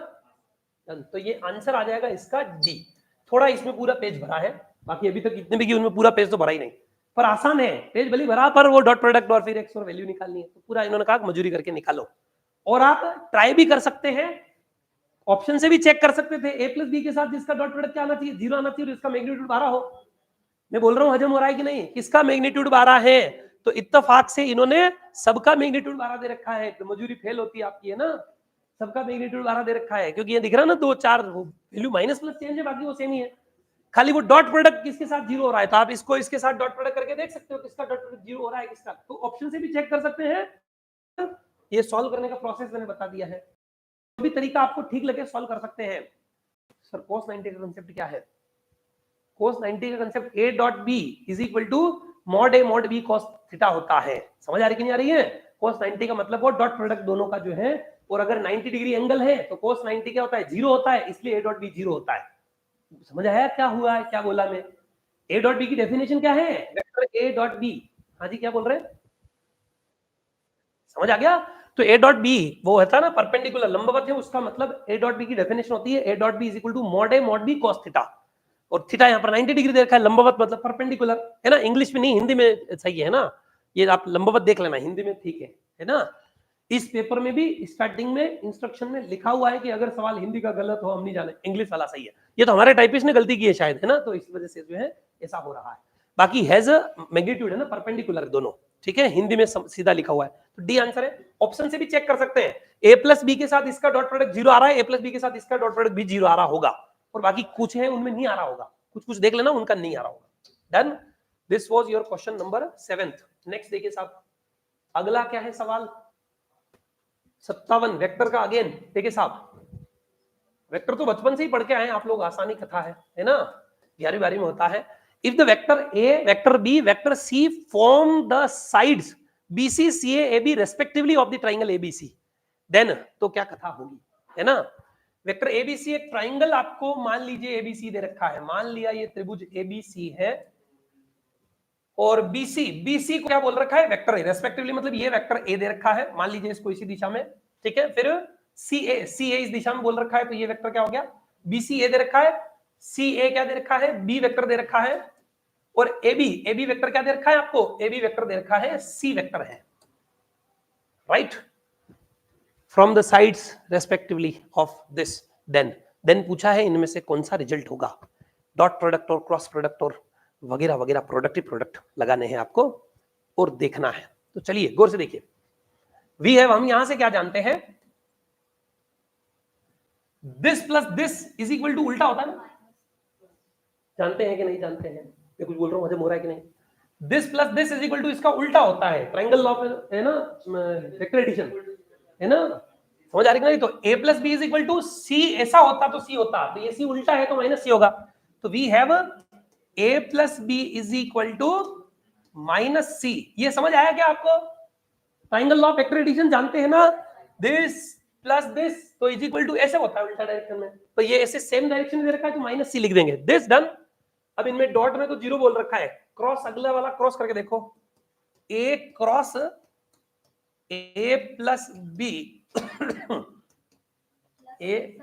तो ये आंसर आ जाएगा इसका डी। थोड़ा इसमें पूरा पेज भरा है, बाकी अभी तक इतने भी की उनमें पूरा पेज तो भरा ही नहीं, पर आसान है, पेज भली भरा, पर वो डॉट प्रोडक्ट और फिर एक्स और वैल्यू निकालनी है, तो पूरा इन्होंने कहा मजूरी करके निकालो। और आप ट्राई भी कर सकते हैं, ऑप्शन से भी चेक कर सकते थे, ए प्लस बी के साथ जिसका डॉट प्रोडक्ट क्या आना चाहिए 0 आना चाहिए और इसका मैग्नीट्यूड 12 हो। मैं बोल रहा हूं हजम हो रहा है कि नहीं? किसका मैग्नीट्यूड 12 है? तो इत्तेफाक से इन्होंने सबका मैग्नीट्यूड 12 दे रखा है, तो मजूरी फेल होती है आपकी, है ना? सबका मैग्नीट्यूड 12 दे रखा है, क्योंकि ये दिख रहा है ना 2 4 वैल्यू माइनस प्लस चेंज है, बाकी वो सेम ही है, खाली वो डॉट प्रोडक्ट किसके साथ 0 हो रहा है, तो आप इसको इसके साथ डॉट प्रोडक्ट करके देख सकते हो किसका डॉट प्रोडक्ट 0 हो रहा है किसका, तो ऑप्शन से भी चेक कर सकते हैं। ये सॉल्व करने का प्रोसेस मैंने बता दिया है, जो भी तरीका आपको ठीक लगे सॉल्व कर सकते हैं। सर cos 90 का कांसेप्ट क्या है? cos 90 का concept a dot b is equal to mod a mod b cos theta होता है। समझ आ रही कि नहीं आ रही है? cos 90 का मतलब वो डॉट प्रोडक्ट दोनों का जो है, और अगर 90 डिग्री एंगल है तो cos 90 क्या होता है 0 होता है, इसलिए a डॉट b 0 होता है। समझ आया क्या हुआ है, क्या बोला मैं? a डॉट b की डेफिनेशन क्या है? वेक्टर a डॉट b, हाँ जी क्या बोल रहे हैं, समझ आ गया? तो a डॉट b वो होता है ना परपेंडिकुलर, लंबवत है, उसका मतलब a डॉट b की डेफिनेशन होती है a dot b is equal to mod a mod b cos theta, और थीटा यहाँ पर 90 डिग्री दे रखा है, लंबवत मतलब परपेंडिकुलर, है ना? इंग्लिश में नहीं, हिंदी में सही है ना, ये आप लंबवत देख लेना, हिंदी में ठीक है ना? इस पेपर में भी स्टार्टिंग में इंस्ट्रक्शन में लिखा हुआ है कि अगर सवाल हिंदी का गलत हो हम नहीं जाने, इंग्लिश वाला सही है, ये तो हमारे टाइपिस्ट ने गलती की है शायद, है ना? तो इस वजह से जो है ऐसा हो रहा है, बाकी हैज मैग्नीट्यूड है ना परपेंडिकुलर दोनों, ठीक है, हिंदी में सीधा लिखा हुआ है, तो डी आंसर है। ऑप्शन से भी चेक कर सकते हैं, ए प्लस बी के साथ इसका डॉट प्रोडक्ट 0 आ रहा है, ए प्लस बी के साथ इसका डॉट प्रोडक्ट भी 0 आ रहा होगा, और बाकी कुछ है उनमें नहीं आ रहा होगा, कुछ कुछ देख लेना उनका नहीं आ रहा होगा। Done, this was your question number 7। Next देखिए साहब, अगला क्या है सवाल 57 वेक्टर का। अगेन देखिए साहब, वेक्टर तो बचपन से ही पढ़ के आए आप लोग, आसानी कथा है ना, 11वीं 12वीं में होता है। If the vector a, vector b, vector c form the sides BC CA AB respectively of the triangle ABC, then तो क्या कथा होगी, है ना। वेक्टर ABC एक ट्राइंगल आपको मान लीजिए ABC दे रखा है, मान लिया ये त्रिभुज ABC है, और BC को क्या बोल रखा है, वेक्टर ए रेस्पेक्टिवली, मतलब ये वेक्टर ए दे रखा है, मान लीजिए इसको इसी दिशा में, ठीक है। फिर CA इस दिशा में बोल रखा है, तो ये वेक्टर क्या हो गया, BC दे रखा है, CA क्या दे रखा है, B वेक्टर दे रखा है, और AB वेक्टर क्या दे रखा है आपको, AB वेक्टर दे रखा है, C वेक्टर है, right, from the sides respectively of this. Then पूछा है इनमें से कौन सा रिजल्ट होगा, डॉट प्रोडक्ट और क्रॉस प्रोडक्ट और वगैरह वगैरह प्रोडक्ट लगाने हैं आपको और देखना है। तो चलिए गौर से देखिए, वी हैव, हम यहां से क्या जानते हैं, this plus this is equal to उल्टा होता है ना, जानते हैं कि नहीं जानते हैं, मैं कुछ बोल रहा हूं मुझे हो रहा है कि नहीं, this plus this is equal to इसका उल्टा होता है, ट्राइंगल लॉ है ना, वेक्टर एडिशन है ना, समझ आ रही है नहीं। तो a plus b is equal to c, ऐसा होता तो c होता, तो ये c उल्टा है तो माइनस c होगा, तो we have a plus b is equal to minus c। ये समझ आया क्या आपको, triangle law of vector addition जानते हैं ना, दिस प्लस दिस तो इज इक्वल टू ऐसे होता है उल्टा डायरेक्शन में, तो ये ऐसे सेम डायरेक्शन में दे रखा है तो माइनस c लिख देंगे, दिस डन। अब इनमें डॉट में तो 0 बोल रखा है, क्रॉस अगला वाला क्रॉस करके देखो, a cross a plus b a,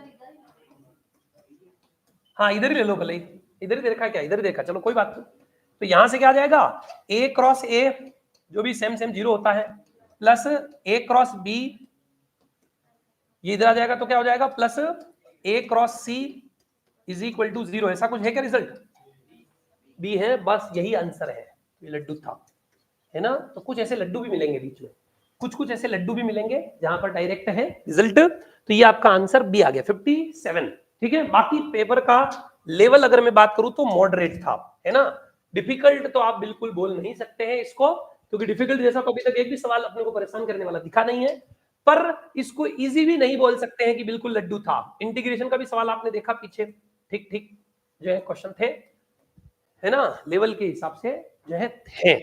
हाँ इधर ही ले लो भले, इधर ही देखा क्या, इधर ही देखा, चलो कोई बात नहीं। तो यहां से क्या आ जाएगा, a क्रॉस a जो भी सेम 0 होता है, प्लस a क्रॉस b, ये इधर आ जाएगा तो क्या हो जाएगा, plus a cross c is equal to 0। ऐसा कुछ है क्या रिजल्ट, b है, बस यही आंसर है, ये लड्डू था, है ना। तो कुछ ऐसे लड्डू भी मिलेंगे बीच में, कुछ ऐसे लड्डू भी मिलेंगे जहां पर डायरेक्ट है रिजल्ट। तो ये आपका आंसर बी आ गया 57, ठीक है। बाकी पेपर का लेवल अगर मैं बात करूं तो मॉडरेट था, है ना, डिफिकल्ट तो आप बिल्कुल बोल नहीं सकते हैं इसको, क्योंकि डिफिकल्ट जैसा तो अभी तक एक भी सवाल अपने को परेशान करने वाला दिखा नहीं है, पर इसको इजी भी नहीं बोल सकते हैं कि बिल्कुल लड्डू था। इंटीग्रेशन का भी सवाल आपने देखा पीछे, ठीक जो है क्वेश्चन थे, है ना, लेवल के हिसाब से जो है थे।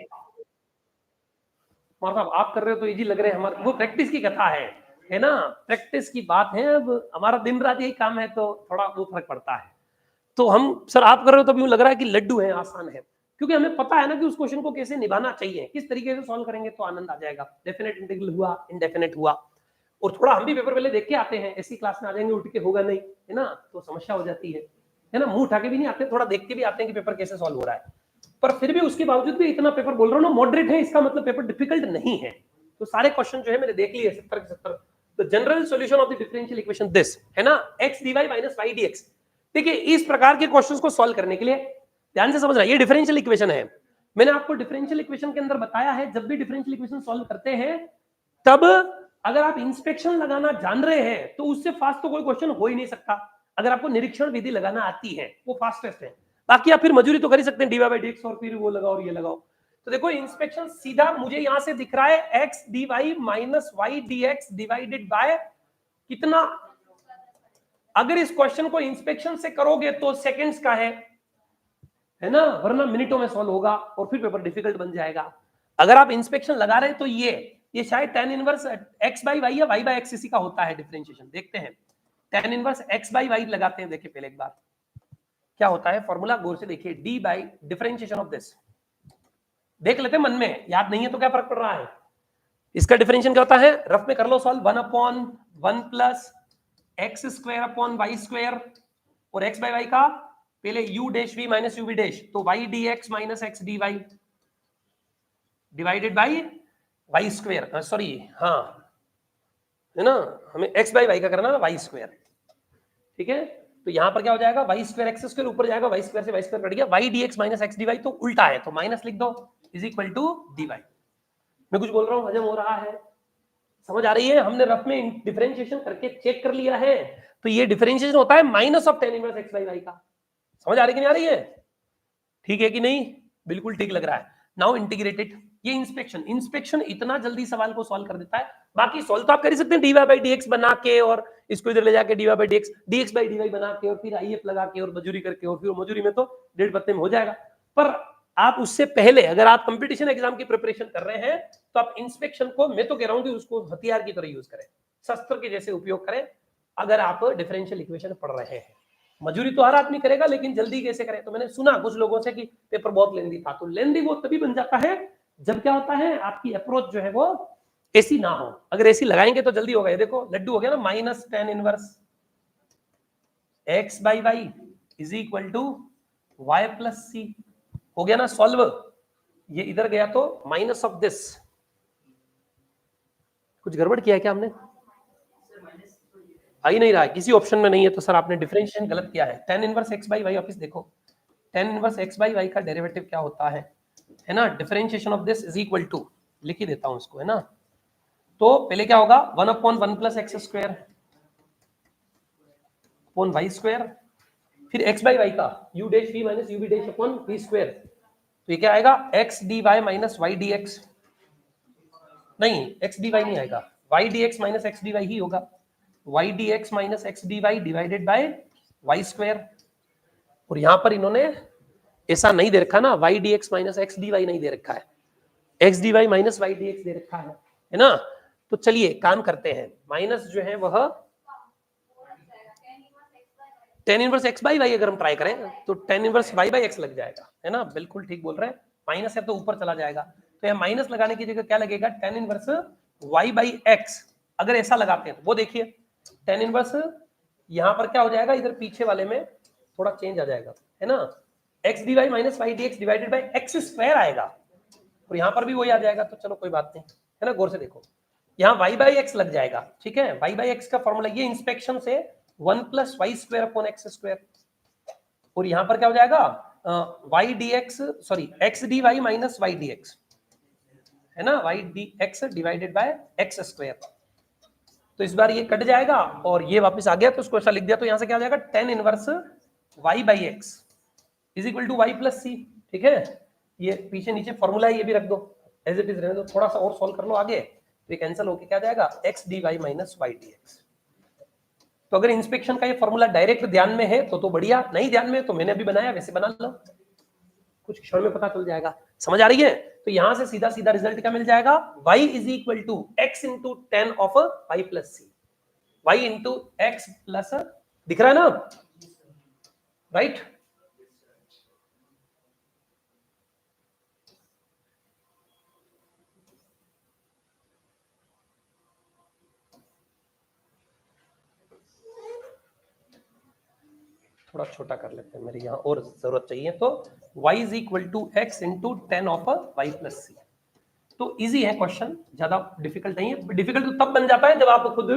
साहब आप कर रहे हो तो इजी लग रहे हैं, हमारे वो प्रैक्टिस की कथा है ना, प्रैक्टिस की बात है। अब हमारा दिन रात यही काम है तो थोड़ा वो फर्क पड़ता है। तो हम सर आप कर रहे हो तो यूं लग रहा है कि लड्डू है, आसान है, क्योंकि हमें पता है ना कि उस क्वेश्चन को कैसे निभाना चाहिए, किस तरीके से सॉल्व करेंगे तो आनंद आ जाएगा। डेफिनेट इंटीग्रल हुआ, इनडेफिनेट हुआ, और थोड़ा हम भी पेपर पहले देख के आते हैं, ऐसी क्लास में आ जाएंगे उठ के होगा नहीं, है ना, तो समस्या हो जाती है ना, मुंह उठा के भी नहीं आते, थोड़ा देख के भी आते हैं कि पेपर कैसे सॉल्व हो रहा है। पर फिर भी उसके बावजूद भी इतना पेपर बोल रहा हूँ ना मॉडरेट है, इसका मतलब पेपर डिफिकल्ट नहीं है। तो सारे क्वेश्चन जो है मैंने देख लिए 70 के 70। तो general solution of the differential equation this है ना, x dy minus y dx। देखिए इस प्रकार के क्वेश्चंस को सॉल्व करने के लिए ध्यान से समझना, ये डिफरेंशियल इक्वेशन है। मैंने आपको डिफरेंशियल इक्वेशन के अंदर बताया है, जब भी डिफरेंशियल इक्वेशन सॉल्व करते हैं तब अगर आप इंस्पेक्शन लगाना जान रहे हैं तो उससे फास्ट तो कोई क्वेश्चन हो ही नहीं सकता। अगर आपको निरीक्षण विधि लगाना आती है वो फास्टेस्ट है, बाकी आप फिर मजूरी तो कर ही सकते हैं, dy बाई dx और फिर वो लगाओ और ये लगाओ। तो देखो इंस्पेक्शन सीधा मुझे यहां से दिख रहा है x dy minus y dx divided bye कितना, अगर इस क्वेश्चन को इंस्पेक्शन से करोगे तो सेकंड्स का है ना, वरना मिनटों में सॉल्व होगा और फिर पेपर डिफिकल्ट बन जाएगा। अगर आप इंस्पेक्शन लगा रहे हैं तो ये शायद tan inverse x by y या y बाई x इसी का होता है डिफरेंशिएशन। देखते हैं tan inverse x by y लगाते हैं, देखिए पहले एक बार क्या होता है फॉर्मूला, गौर से देखिए, D by differentiation of this, देख लेते हैं मन में, याद नहीं है तो क्या फर्क पड़ रहा है। इसका डिफरेंशिएशन क्या होता है, रफ में कर लो solve, 1/1 plus x square upon y square, और x बाई y का पहले u dash v minus u v dash, तो y dx minus x dy divided by y square, sorry हाँ है ना, हमें x बाई y का करना है y स्क्वायर, ठीक है। तो यहां पर क्या हो जाएगा, y स्क्वायर x स्क्वायर ऊपर जाएगा, y स्क्वायर से y स्क्वायर कट गया, y dx minus x dy तो उल्टा है तो माइनस लिख दो, इज इक्वल टू dy। मैं कुछ बोल रहा हूं, हजम हो रहा है, समझ आ रही है? हमने रफ में डिफरेंशिएशन करके चेक कर लिया है, तो ये डिफरेंशिएशन होता है minus of tan inverse x by y का। समझ आ रही कि नहीं आ रही है? ठीक है कि नहीं? बिल्कुल ठीक लग रहा है। नाउ इंटीग्रेटेड, ये इंस्पेक्शन इतना जल्दी सवाल को सॉल्व कर देता है। बाकी सॉल्व तो आप कर ही सकते हैं dy बाई dx बना के, और इसको इधर ले जाके dy by dx by dy बना के, और फिर IF लगा के और मजूरी करके, और फिर मजूरी में तो 1.5 पत्ते में हो जाएगा। पर आप उससे पहले अगर आप कंपटीशन एग्जाम की प्रिपरेशन कर रहे हैं तो आप इंस्पेक्शन को, मैं तो कह रहा हूं कि उसको हथियार की तरह यूज करें, शस्त्र के जैसे उपयोग करें अगर आप डिफरेंशियल इक्वेशन पढ़ रहे हैं। मजूरी तो हर आदमी करेगा, लेकिन जल्दी कैसे करें? तो मैंने सुना कुछ लोगों से कि पेपर बहुत लेंदी था, तो लेंदी वो तभी बन जाता है जब क्या होता है, आपकी अप्रोच जो है वो ऐसी ना हो। अगर ऐसी लगाएंगे तो जल्दी होगा। ये देखो लड्डू हो गया ना, minus tan inverse x by y is equal to y plus c, हो गया ना सॉल्व। ये इधर गया तो माइनस ऑफ दिस, कुछ गड़बड़ किया है क्या हमने? आ ही नहीं रहा है, किसी ऑप्शन में नहीं है, तो सर आपने डिफरेंशिएशन गलत किया है। tan inverse x by y, वापस देखो tan inverse x by y का डेरिवेटिव क्या होता है ना? Differentiation of this is equal to, लिख ही देता हूं इसको, है ना? तो पहले क्या होगा, 1/1 plus x square upon y square, फिर x बाई वाई का u dash v minus u v dash upon v square. तो ये क्या आएगा, x dy minus y dx, नहीं x dy नहीं आएगा, y dx minus x dy ही होगा, y dx minus x dy divided by y square. और यहां पर इन्होंने ऐसा नहीं दे रखा ना, y dx minus x dy नहीं दे रखा है, x dy minus y dx दे रखा है ना? तो चलिए काम करते हैं, माइनस जो है वह tan inverse x by y अगर हम ट्राई करें तो tan inverse y by x लग जाएगा, है ना? बिल्कुल ठीक बोल रहे हैं, माइनस है तो ऊपर चला जाएगा, तो यह माइनस लगाने की जगह क्या लगेगा, tan inverse y by x। अगर ऐसा लगाते हैं तो वो देखिए tan इनवर्स यहां पर क्या हो जाएगा, इधर पीछे वाले में थोड़ा चेंज आ जाएगा, है ना? x dy minus y dx divided bye x square आएगा, और यहां पर भी वही आ जाएगा, तो चलो कोई बात नहीं, है ना? गौर से देखो, यहाँ y बाई एक्स लग जाएगा, ठीक है? y बाई एक्स का फॉर्मूला ये इंस्पेक्शन से 1 plus y square upon x square, और यहां पर क्या हो जाएगा, y dx sorry x dy minus y dx, है ना? y dx divided by x square. तो इस बार ये कट जाएगा और ये वापस आ गया, तो उसको ऐसा लिख दिया, तो यहां से क्या हो जाएगा, tan inverse y by x is equal to y plus c, ठीक है? ये पीछे नीचे फॉर्मूला है, ये भी रख दो एज इट इज रहने दो, थोड़ा सा और सॉल्व कर लो आगे, तो ये कैंसिल होके क्या जाएगा, x dy minus y dx। तो अगर इंस्पेक्शन का ये फॉर्मूला डायरेक्ट ध्यान में है तो बढ़िया, नहीं ध्यान में तो मैंने अभी बनाया वैसे बना लो, कुछ क्षण में पता चल जाएगा। समझ आ रही है? तो यहां से सीधा सीधा रिजल्ट क्या मिल जाएगा, y is equal to x into tan of y plus c, y into x plus, दिख रहा है ना? राइट? थोड़ा छोटा कर लेते हैं, मेरे यहाँ और जरूरत चाहिए, तो y is equal to x into tan of y plus c. तो इजी है क्वेश्चन, ज्यादा डिफिकल्ट नहीं है। डिफिकल्ट तो तब बन जाता है जब आप खुद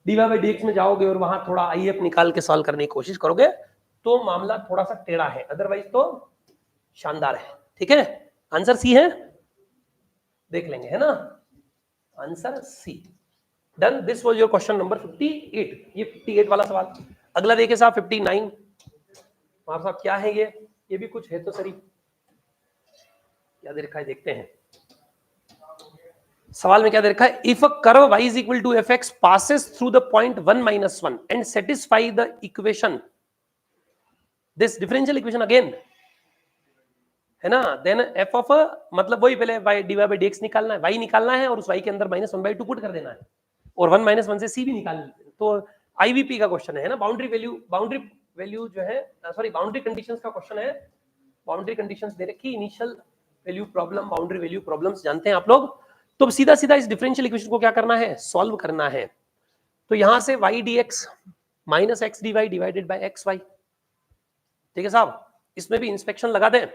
डीवाई बाई डीएक्स में जाओगे और वहां थोड़ा आईएफ निकाल के सॉल्व करने की कोशिश करोगे, तो मामला थोड़ा सा टेढ़ा है, अदरवाइज तो शानदार है। ठीक है, आंसर सी है, देख लेंगे, है ना? Answer c, done. This was your question number 58। ये 58 वाला सवाल। अगला देखिए साहब 59। हमारे साहब क्या है ये भी कुछ है तो सही, क्या दे रखा है देखते हैं सवाल में क्या दे रखा है। If a curve y is equal to f x passes through the point 1 minus 1 and satisfy the equation, this differential equation again, है ना? देन एफ ऑफ मतलब वही पहले y dy by dx निकालना है, y निकालना है और उस y के अंदर -1/2 पुट कर देना है, और 1 - 1 से c भी निकाल, तो आईवीपी का क्वेश्चन है ना? बाउंड्री वैल्यू जो है, सॉरी बाउंड्री कंडीशंस का क्वेश्चन है। बाउंड्री कंडीशंस दे रखी, initial value problem, boundary value problems जानते हैं आप लोग। तो सीधा सीधा इस डिफरेंशियल इक्वेशन को क्या करना है, सॉल्व करना है। तो यहां से y dx minus x dy divided by x y, ठीक है साहब? इसमें भी इंस्पेक्शन लगा दें,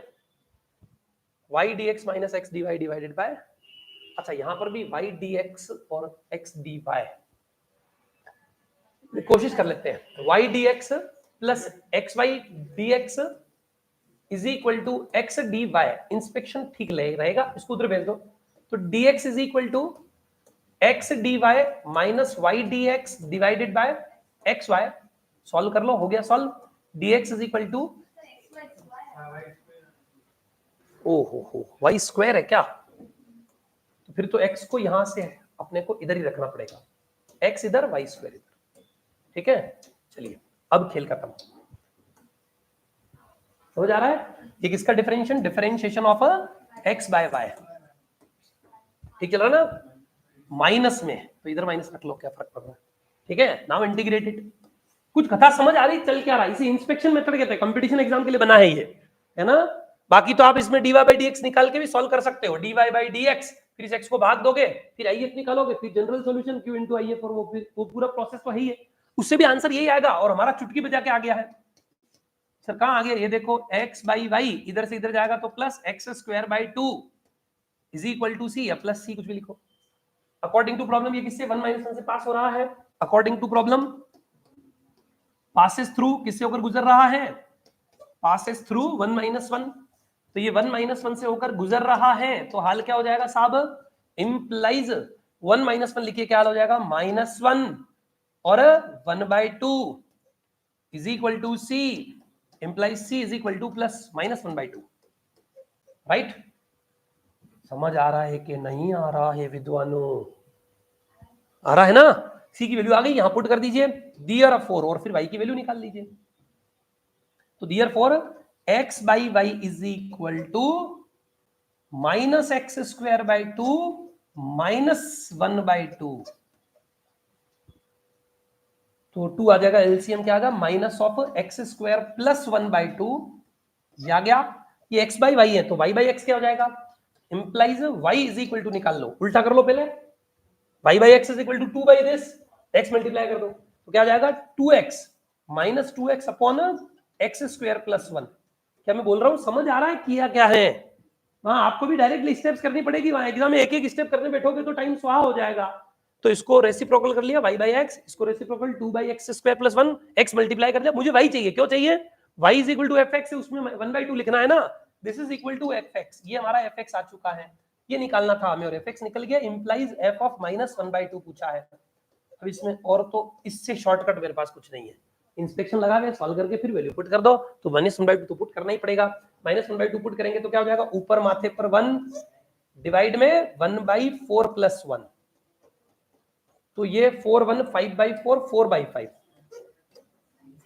y dx minus x dy divided bye, अच्छा यहां पर भी y dx और x dy, कोशिश कर लेते हैं। y dx plus x y dx is equal to x dy, inspection ठीक रहेगा, इसको उधर भेज दो। तो dx is equal to x dy minus y dx divided by x y. Solve कर लो, हो गया solve. dx is equal to हो वाई स्क्वायर है क्या? तो फिर तो x को यहां से अपने को इधर ही रखना पड़ेगा, x इधर वाई स्क्वायर इधर। ठीक है, चलिए अब खेल खत्म। समझ आ रहा है? ये किसका differentiation of x by y। ठीक चल रहा ना? माइनस में तो इधर माइनस रख लो, क्या फर्क पड़ रहा है? ठीक है, नाउ इंटीग्रेटेड। कुछ कथा समझ आ रही, चल क्या रहा है? इसे इंस्पेक्शन मेथड कहते हैं, कंपटीशन एग्जाम के लिए बना है ये, है ना? बाकी तो आप इसमें dy बाई dx निकाल के भी सॉल्व कर सकते हो, dy बाई dx, फिर इस x को भाग दोगे, फिर if निकालोगे, फिर general solution q into if, और वो पूरा प्रोसेस तो है ही है, उससे भी आंसर यही आएगा। और हमारा चुटकी बजा के आ गया है सर। कहां आ गया? ये देखो, x बाई वाई इधर से इधर जाएगा तो plus x square by 2 is equal to c, या प्लस सी, कुछ भी लिखो। अकॉर्डिंग टू प्रॉब्लम ये किससे 1 - 1 से पास हो रहा है? According to problem passes through किससे होकर गुजर रहा है? Passes through 1 - 1। तो ये 1 - 1 से होकर गुजर रहा है, तो हाल क्या हो जाएगा साहब? इंप्लाइज 1 - 1 लिखिए, क्या हाल हो जाएगा? -1 और 1/2 is equal to c, implies c is equal to plus -1/2। Right? समझ आ रहा है कि नहीं आ रहा है विद्वानों? आ रहा है ना? सी की वैल्यू आ गई, यहां पुट कर दीजिए देयरफॉर, और फिर y की वैल्यू निकाल लीजिए। तो therefore x by y is equal to -x square by 2 -1/2। तो 2 आ जाएगा, एलसीएम क्या आ गया? Minus of x square plus 1/2। ये आ गया। ये x बाई वाई है, तो y बाई एक्स क्या हो जाएगा? Implies y is equal to, निकाल लो, उल्टा कर लो पहले, y by x is equal to 2 by this, x multiply कर दो, तो क्या आ जाएगा? 2x minus 2x upon x square plus 1। क्या मैं बोल रहा हूं? समझ आ रहा है किया क्या है? वहां आपको भी डायरेक्टली स्टेप्स करनी पड़ेगी, वहां एग्जाम में एक एक स्टेप करने बैठोगे तो टाइम स्वाहा हो जाएगा। तो इसको रेसिप्रोकल कर लिया y बाई एक्स, इसको reciprocal 2 by x square plus 1, x multiply कर लिया। मुझे y चाहिए, क्यों चाहिए? y is equal to f x, उसमें 1/2 लिखना है ना, दिस is equal to f x. ये हमारा एफ एक्स आ चुका है, ये निकालना था हमें, और एफ एक्स निकल गया। इंप्लाइज एफ ऑफ -1/2 पूछा है। अब इसमें और तो इससे शॉर्टकट मेरे पास कुछ नहीं है, इंस्पेक्शन लगा के सॉल्व करके फिर वैल्यू पुट कर दो। तो -1/2 तो पुट करना ही पड़ेगा, -1/2 पुट करेंगे तो क्या हो जाएगा? ऊपर माथे पर 1 डिवाइड में 1/4 प्लस 1, तो ये 4 1 5/4 4/5,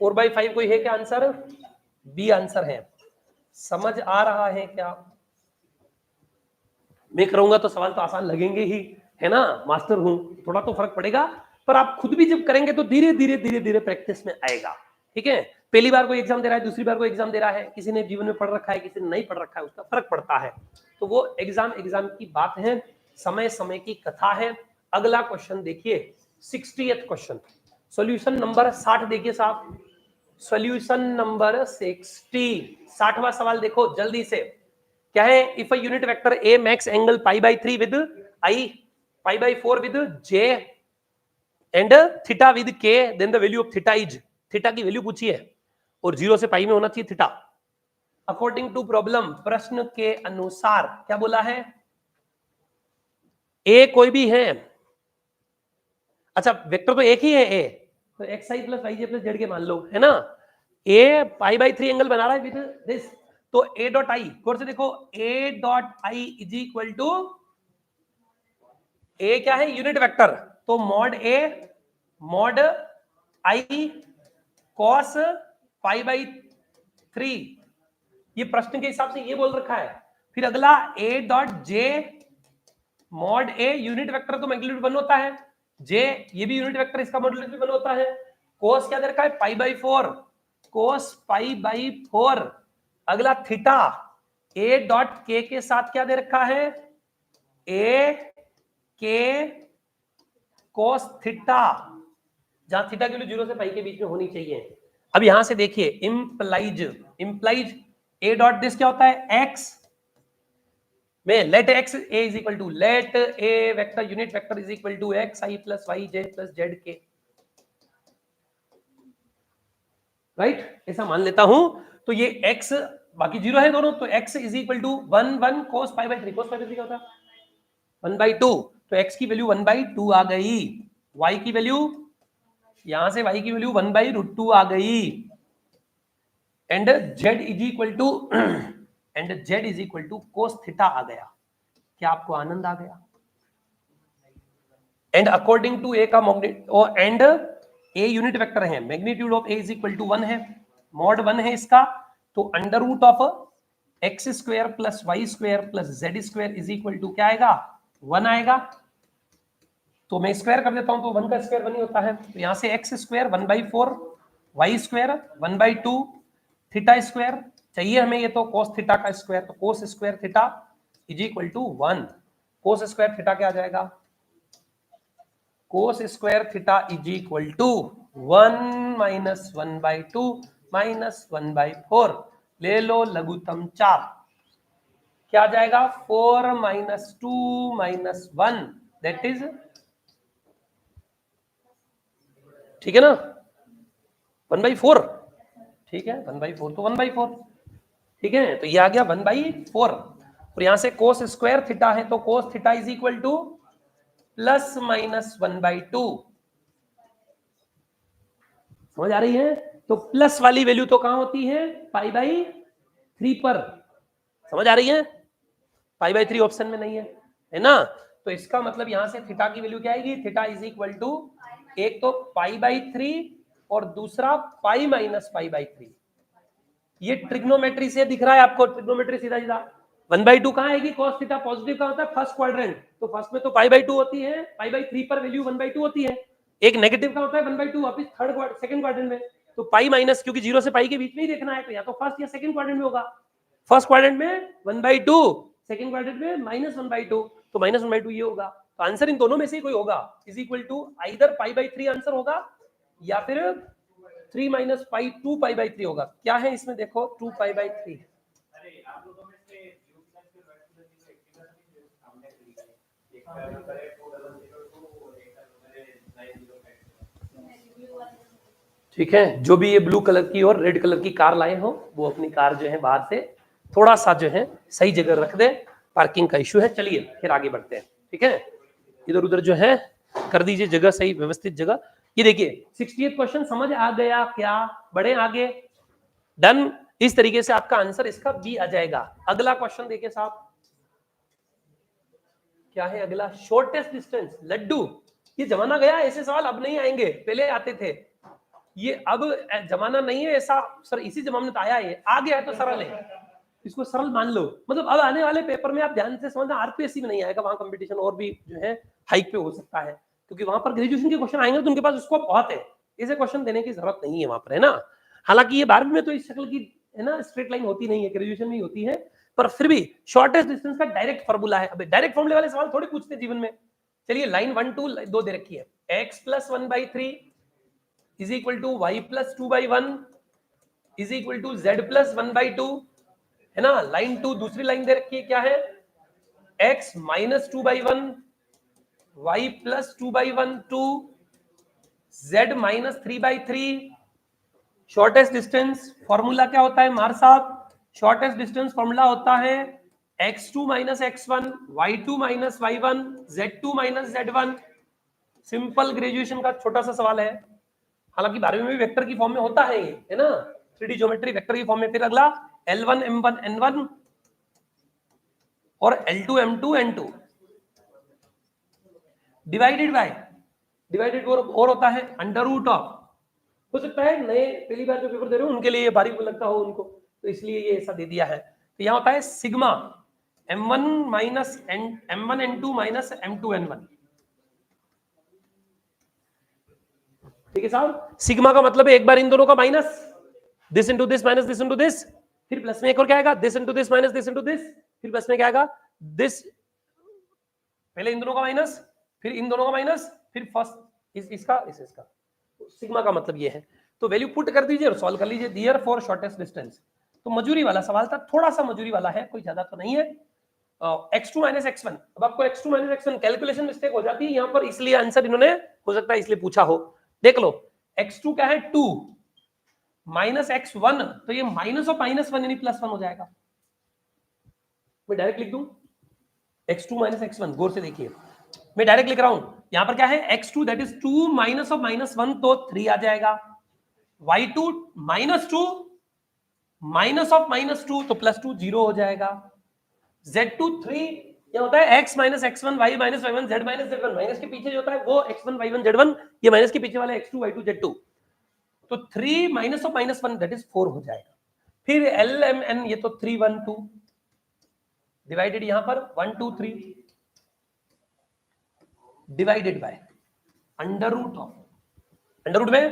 4/5 कोई है क्या आंसर? बी आंसर है। समझ आ रहा है क्या? मैं करूंगा तो सवाल तो आसान लगेंगे ही, है ना, मास्टर हूं, थोड़ा तो फर्क पड़ेगा, पर आप खुद भी जब करेंगे तो धीरे धीरे धीरे धीरे प्रैक्टिस में आएगा। ठीक है, पहली बार कोई एग्जाम दे रहा है, दूसरी बार कोई एग्जाम दे रहा है, किसी ने जीवन में पढ़ रखा है, किसी ने नहीं पढ़ रखा है, उसका फर्क पड़ता है। तो वो एग्जाम की बात है, समय समय की कथा है। अगला क्वेश्चन देखिए, 60th क्वेश्चन, सॉल्यूशन नंबर 60 देखिए साहब, सॉल्यूशन नंबर 60वां सवाल देखो जल्दी से। क्या है? If a unit vector a makes angle π/3 with I, π/4 with J and theta with K, then the value of theta is, theta की वैल्यू पूछी है और 0 से पाई में होना चाहिए थीटा। अकॉर्डिंग टू प्रॉब्लम, प्रश्न के अनुसार क्या बोला है? ए कोई भी है, अच्छा वेक्टर तो एक ही है ए, तो x i plus y j plus z के मान लो, है ना। ए π/3 एंगल बना रहा है विद दिस, तो ए डॉट आई, गौर से देखो, a dot I is equal to, a क्या है? यूनिट वेक्टर, तो mod a mod I cos π/3, ये प्रश्न के हिसाब से ये बोल रखा है। फिर अगला ए डॉट जे मॉड ए, यूनिट वेक्टर तो मैग्नीट्यूड 1 होता है, जे ये भी यूनिट वेक्टर, इसका मॉड्यूलस भी 1 होता है। कोस क्या दे रखा है? π/4, कोस π/4। अगला थीटा, ए डॉट के साथ क्या दे रखा है? ए के कोस थीटा, जहां थीटा की वैल्यू 0 से पाई के बीच में होनी चाहिए। अब यहां से देखिए, इंप्लाइज ए डॉट दिस क्या होता है? एक्स में let x a is equal to, let a vector unit vector is equal to x i plus y j plus z k, right, ऐसा मान लेता हूं। तो ये x बाकी 0 है दोनों, तो x is equal to 1 1 cos π/3, cos π/3 क्या होता है? 1/2, तो x की वैल्यू 1/2 आ गई, y की वैल्यू यहां से y की वैल्यू 1/√2 आ गई, and z is equal to cos theta आ गया। क्या आपको आनंद आ गया? एंड अकॉर्डिंग टू ए का magnitude and a unit vector है, magnitude of a is equal to 1 है, मॉड 1 है इसका, तो under root of x square plus y square plus z square is equal to क्या आएगा? 1 आएगा। तो मैं स्क्वायर कर देता हूं तो 1 का स्क्वायर 1 ही होता है, तो यहां से x square 1/4, y square 1/2, theta square चाहिए हमें, ये तो cos थीटा का स्क्वायर, तो cos square theta is equal to 1। cos square theta क्या आ जाएगा? cos square theta is equal to 1 minus 1/2 minus 1/4, ले लो लघुत्तम 4, क्या आ जाएगा? 4 माइनस 2 माइनस 1 दैट इज, ठीक है ना, 1/4, ठीक है 1/4, तो 1/4, ठीक है, तो ये आ गया 1/4, और यहां से cos स्क्वायर थीटा है तो cos theta is equal to plus minus 1/2, समझ आ रही है? तो प्लस वाली वैल्यू तो कहां होती है? π/3 पर, समझ आ रही है? π/3 ऑप्शन में नहीं है ना, तो इसका मतलब यहां से थीटा की वैल्यू क्या आएगी? थीटा इज इक्वल टू एक तो π/3 और दूसरा पाई माइनस π/3। ये ट्रिग्नोमेट्री से दिख रहा है आपको, ट्रिग्नोमेट्री सीधा सीधा 1/2 कहां आएगी? cos थीटा पॉजिटिव का होता है फर्स्ट क्वाड्रेंट, तो फर्स्ट में तो π/2 होती है, π/3 पर वैल्यू 1/2 होती है, एक नेगेटिव का होता है 1/2 वापस सेकंड क्वाड्रेंट में, तो पाई माइनस, क्योंकि 0 से पाई के बीच में ही देखना है, तो या तो फर्स्ट या सेकंड क्वाड्रेंट में होगा, फर्स्ट क्वाड्रेंट में 1/2, सेकंड क्वाड्रेंट में -1/2, तो -1/2 ये होगा, तो आंसर इन दोनों में से कोई होगा, is equal to either π/3 answer होगा या फिर 3 माइनस पाई 2 π/3 होगा। क्या है इसमें देखो, 2 π/3, ठीक है, जो भी ये ब्लू कलर की और रेड कलर की कार लाए हो वो अपनी कार जो है बाहर से थोड़ा सा जो है सही जगह रख दे, पार्किंग का इश्यू है। चलिए फिर आगे बढ़ते हैं, ठीक है, इधर उधर जो है कर दीजिए जगह सही, व्यवस्थित जगह। ये देखिए 68 क्वेश्चन समझ आ गया क्या? बढ़े आगे, डन। इस तरीके से आपका आंसर इसका बी आ जाएगा। अगला क्वेश्चन देखिए साहब, क्या है अगला? शॉर्टेस्ट डिस्टेंस, लड्डू, ये जमाना गया, ऐसे सवाल अब नहीं आएंगे, पहले आते थे, ये अब जमाना नहीं है ऐसा सर, इसी जमाने में तो आया है, आ गया है तो सरल है, इसको सरल मान लो। मतलब अब आने वाले पेपर में आप ध्यान से समझना, आरपीएससी में नहीं आएगा, वहां कंपटीशन और भी जो है हाइक पे हो सकता है, क्योंकि वहां पर ग्रेजुएशन के क्वेश्चन आएंगे तो उनके पास स्कोप बहुत है, इसे क्वेश्चन देने की जरूरत नहीं है वहां पर, है ना। हालांकि ये 12वीं में तो इस शक्ल की है ना स्ट्रेट लाइन होती नहीं है, ग्रेजुएशन में ही होती है, पर फिर भी शॉर्टेस्ट डिस्टेंस का डायरेक्ट फॉर्मूला है। अब डायरेक्ट फॉर्मूले वाले सवाल थोड़ी पूछते जीवन में। चलिए लाइन 1 2 2 दे रखी है, x + 1/3 is equal to y + 2/1 is equal to z + 1/2, है ना। लाइन 2 दूसरी लाइन दे रखी है, क्या है? x - 2/1 y + 2/1 2 z - 3/3। Shortest distance formula क्या होता है मार साहब? शॉर्टेस्ट डिस्टेंस फॉर्मूला होता है x2 - x1 y2 - y1 z2 - z1। Simple graduation का छोटा सा सवाल है, हालांकि 12वीं में भी वेक्टर की फॉर्म में होता है ये, है ना, 3D ज्योमेट्री वेक्टर की फॉर्म में। फिर अगला L1 M1 N1 और L2 M2 N2 डिवाइडेड और होता है अंडर रूट ऑफ। हो सकता है नए पहली बार जो पेपर दे रहे हो उनके लिए ये बारीक लगता हो उनको, तो इसलिए ये ऐसा दे दिया है। तो यहाँ होता है sigma M1 - M1 N2 - M2 N1, ठीक है साहब। सिग्मा का मतलब है एक बार इन दोनों का minus, this into this minus this into this, फिर प्लस में एक और क्या आएगा, this into this minus this into this, फिर प्लस में क्या आएगा, दिस, पहले इन दोनों का माइनस, फिर इन दोनों का माइनस, फिर फर्स्ट इसका इसका। तो सिग्मा का मतलब ये है। तो वैल्यू पुट कर दीजिए और सॉल्व कर लीजिए। देयर फॉर शॉर्टेस्ट डिस्टेंस, तो मजूरी वाला सवाल था, थोड़ा सा मजूरी वाला है, कोई ज्यादा तो नहीं है। x2 - x1, अब आपको x2 - x1 कैलकुलेशन मिस्टेक हो जाती है यहाँ पर, इसलिए आंसर इन्होंने हो सकता है इसलिए पूछा हो। देख लो x2 क्या है 2 माइनस x1, तो ये माइनस और -1 यानी +1 हो जाएगा। मैं डायरेक्ट लिख दूं x2 - x1, गौर से देखिए मैं डायरेक्ट लिख रहा हूं, यहां पर क्या है x2 that is 2 minus of -1 तो 3 आ जाएगा, y2 -2 माइनस ऑफ -2 तो +2 0 हो जाएगा, z2 3 क्या होता है x minus x1 y minus y1 z minus z1, minus के पीछे जो होता है वो x1 y1 z1, ये माइनस के पीछे वाला x2 y2 z2, तो 3 माइनस ऑफ -1 दैट इज 4 हो जाएगा। फिर LMN ये तो 3 1 2 डिवाइडेड यहां पर 1 2 3 डिवाइडेड बाय अंडर रूट में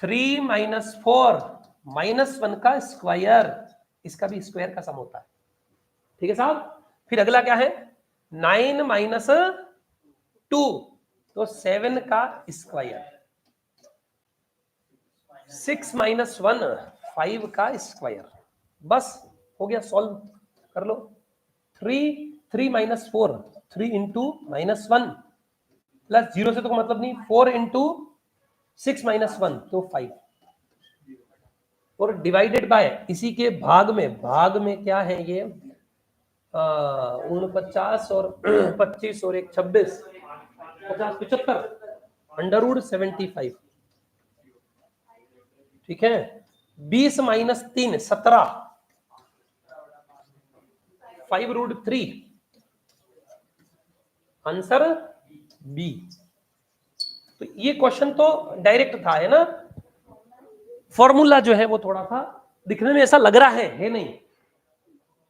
3 माइनस 4 -1 का स्क्वायर, इसका भी स्क्वायर का सम होता है, ठीक है साहब। फिर अगला क्या है 9 माइनस 2 तो 7 का स्क्वायर, 6 माइनस 1 5 का स्क्वायर, बस हो गया, सॉल्व कर लो। 3 माइनस 4 3 इंटू -1 प्लस 0 से तो मतलब नहीं, 4 इंटू 6 माइनस 1 तो 5 और डिवाइडेड बाय इसी के भाग में क्या है ये 49 और 25 और 1 26 50 75 अंडर रूट 75, ठीक है। 20 माइनस 3 17 5 रूट 3 आंसर बी। तो ये क्वेश्चन तो डायरेक्ट था, है ना। फॉर्मूला जो है वो थोड़ा सा दिखने में ऐसा लग रहा है नहीं।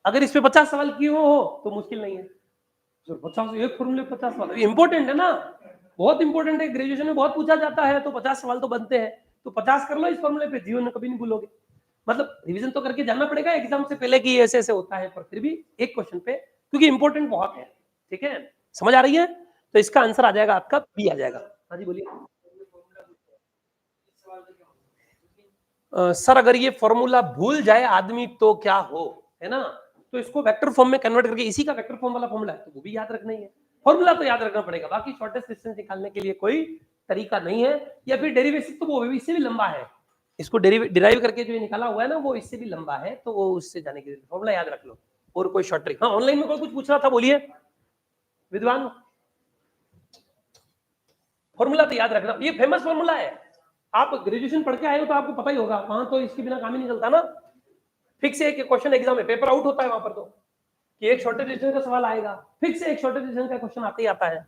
अगर इस पे 50 सवाल किए हो तो मुश्किल नहीं है, 50 एक फॉर्मूले 50 सवाल इंपॉर्टेंट है ना, बहुत इंपॉर्टेंट है, ग्रेजुएशन में बहुत पूछा जाता है, तो 50 सवाल तो बनते हैं, तो 50 कर लो इस फॉर्मूले पे, जीवन में कभी नहीं भूलोगे। मतलब रिवीजन तो करके जाना पड़ेगा एग्जाम से पहले कि ऐसे ऐसे होता है, पर फिर भी एक क्वेश्चन पे, क्योंकि इंपॉर्टेंट बहुत है, ठीक है, समझ आ रही है। तो इसका आंसर आ जाएगा आपका बी आ जाएगा। हाँ जी बोलिए। सर अगर ये फॉर्मूला भूल जाए आदमी तो क्या हो, है ना, तो इसको वेक्टर फॉर्म में कन्वर्ट करके, इसी का वेक्टर फॉर्म वाला फॉर्मूला है तो वो भी याद रखना ही है, फॉर्मूला तो याद रखना पड़ेगा, बाकी शॉर्टेस्ट डिस्टेंस निकालने के लिए कोई तरीका नहीं है, या फिर डेरिवेशन तो वो भी इससे भी लंबा है, इसको डिराइव करके जो निकाला हुआ है ना वो इससे भी लंबा है, तो वो उससे जाने के लिए फॉर्मूला याद रख लो। और कोई शॉर्ट ट्रिक, हाँ ऑनलाइन में कोई कुछ पूछ रहा था, बोलिए विद्वान। फॉर्मूला तो याद रखना, ये फेमस फॉर्मूला है, आप ग्रेजुएशन पढ़ के आए हो तो आपको पता ही होगा, वहां तो इसके बिना काम ही नहीं चलता ना। फिक्स है कि क्वेश्चन एग्जाम में पेपर आउट होता है वहां पर तो, कि एक शॉर्टेज डिस्टेंस का सवाल आएगा, फिक्स है एक शॉर्टेज डिस्टेंस का क्वेश्चन आते ही आता है,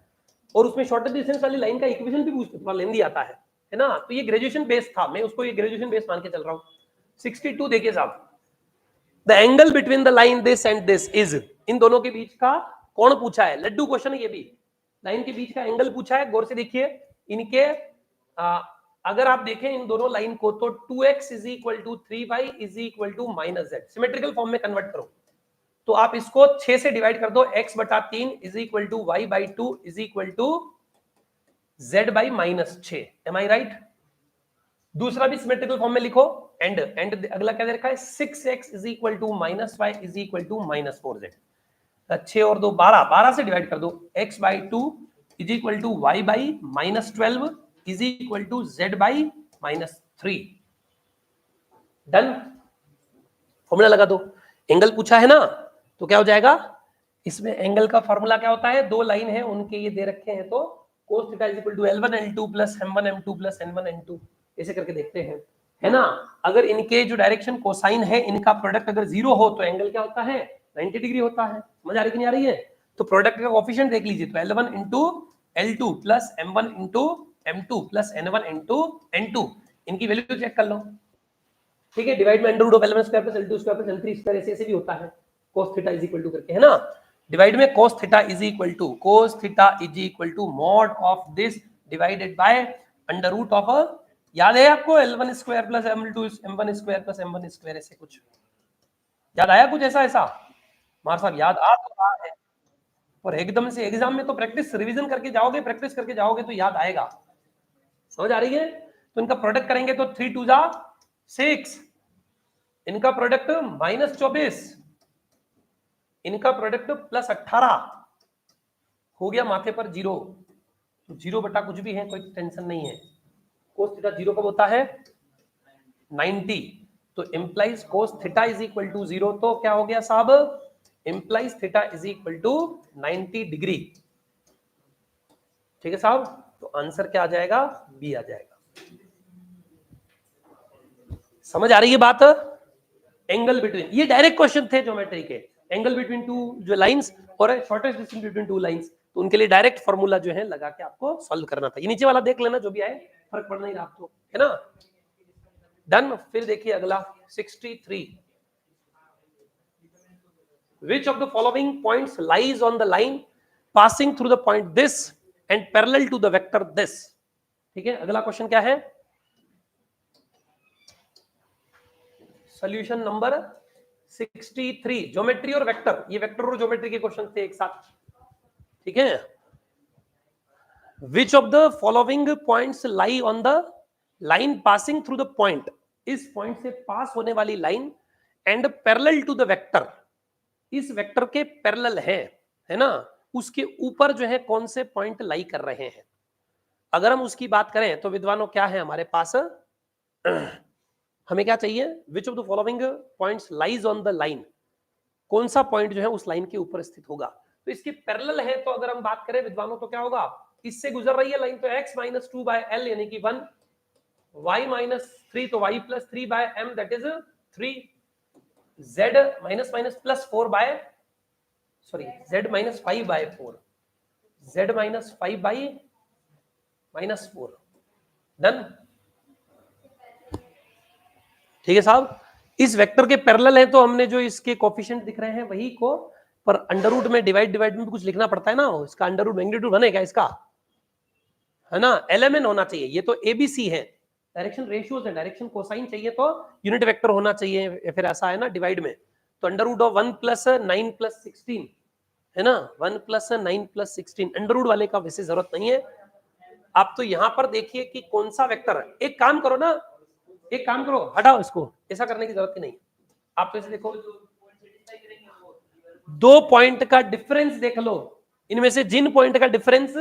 और उसमें शॉर्टेज डिस्टेंस वाली लाइन का इक्वेशन भी पूछते थोड़ा लेंदी आता है ना। तो ये ग्रेजुएशन बेस था, मैं उसको ये ग्रेजुएशन बेस मान के चल रहा हूँ। 62 देखिए साहब, the angle between the line this and this is, इन दोनों के बीच का कोण पूछा है, लड्डू क्वेश्चन है ये भी, लाइन के बीच का एंगल पूछा है, गौर से देखिए इनके अगर आप देखें इन दोनों लाइन को तो 2x is equal to 3y is equal to -z, symmetrical form में कन्वर्ट करो तो आप इसको 6 से डिवाइड कर दो, x बटा 3 is equal to y by 2 is equal to z by -6, am I right. दूसरा भी सिमेट्रिकल फॉर्म में लिखो, एंड अगला क्या दे रखा है 6x is equal to -y is equal to -4z, 6 और 2 12, 12 से डिवाइड कर दो, x by 2 is equal to y by -12 is equal to z by -3, done. Formula लगा दो, एंगल पूछा है ना, तो क्या हो जाएगा, इसमें एंगल का फॉर्मूला क्या होता है, दो लाइन है उनके ये दे रखे हैं, तो cos theta is equal to L1 L2 plus M1 M2 plus N1 N2, ऐसे करके देखते हैं, है ना। अगर इनके जो डायरेक्शन कोसाइन है, इनका प्रोडक्ट अगर 0 हो तो एंगल क्या होता है 90 डिग्री होता है, समझ आ रही कि नहीं आ रही है। तो प्रोडक्ट का कोफिशिएंट देख लीजिए, तो L1 into L2 plus M1 into M2 plus N1 into N2, इनकी वैल्यू चेक कर लो, ठीक है। डिवाइड में under root of L1 square plus L2 square plus L3 square, ऐसे भी होता है, cos theta is equal to करके, है ना। डिवाइड में cos theta is equal to mod of this divided by under root of, याद है आपको L1 square plus M1 square plus M1 square, ऐसे कुछ याद आया, कुछ ऐसा ऐसा हमारे साहब याद आ तो रहा है, और एकदम से एग्जाम में तो प्रैक्टिस रिवीजन करके जाओगे, प्रैक्टिस करके जाओगे तो याद आएगा, समझ आ रही है। तो इनका प्रोडक्ट करेंगे तो 3 2 जा 6, इनका प्रोडक्ट -24, इनका प्रोडक्ट +18, हो गया माथे पर 0, तो 0 बटा कुछ भी है, कोई टेंशन नहीं है। cos थीटा 0 कब होता है 90, तो implies cos theta is equal to 0, तो क्या हो गया साहब, implies theta is equal to 90 degree, ठीक है साहब, तो आंसर क्या आ जाएगा, बी आ जाएगा। समझ आ रही है बात? एंगल बिटवीन, ये डायरेक्ट क्वेश्चन थे ज्योमेट्री के, एंगल बिटवीन टू जो लाइंस और shortest distance between two lines, तो उनके लिए डायरेक्ट फॉर्मूला जो है लगा के आपको सॉल्व करना था। ये नीचे वाला देख लेना, जो भी आए फर्क पड़ नहीं रहा आपको, है ना। डन। फिर देखिए अगला 63, which of the following points lies on the line passing through the point this and parallel to the vector this। ठीक है, अगला क्वेश्चन क्या है, सॉल्यूशन नंबर 63, ज्योमेट्री और वेक्टर, ये वेक्टर और ज्योमेट्री के क्वेश्चन थे एक साथ। ठीक है, which of the following points lie on the line passing through the point, इस पॉइंट से पास होने वाली line and parallel to the vector, इस वेक्टर के पैरेलल है ना, उसके ऊपर जो है कौन से पॉइंट लाई कर रहे हैं। अगर हम उसकी बात करें तो विद्वानों क्या है हमारे पास, हमें क्या चाहिए, which of the following points lies on the line, कौन सा पॉइंट जो है उस लाइन के ऊपर स्थित होगा। तो इसके पैरेलल है, तो अगर हम बात करें विद्वानों तो क्या होगा, इससे गुजर रही है लाइन, तो x माइनस 2/l यानी कि 1, y माइनस 3 तो y plus 3/m that is 3, z minus minus plus 4/, sorry z minus 5/4, z minus 5/-4। Done. ठीक है साहब, इस वेक्टर के पैरेलल है, तो हमने जो इसके कोफिशिएंट दिख रहे हैं वही को, पर अंडर रूट में डिवाइड में भी कुछ लिखना पड़ता है ना, इसका अंडर रूट मैग्नीट्यूड बनेगा इसका, है ना, LMN होना चाहिए। ये तो ABC है, डायरेक्शन रेशियोज है, डायरेक्शन कोसाइन चाहिए तो यूनिट वेक्टर होना चाहिए, फिर ऐसा है ना डिवाइड में, तो अंडर रूट ऑफ 1 + 9 + 16 है ना, 1 + 9 + 16, अंडर रूट वाले का वैसे जरूरत नहीं है। आप तो यहां पर देखिए कि कौन सा वेक्टर है, एक काम करो ना, एक काम करो, हटाओ इसको, ऐसा करने की जरूरत ही नहीं। आप तो इसे देखो, 2 पॉइंट का डिफरेंस देख लो, इनमें से जिन पॉइंट का डिफरेंस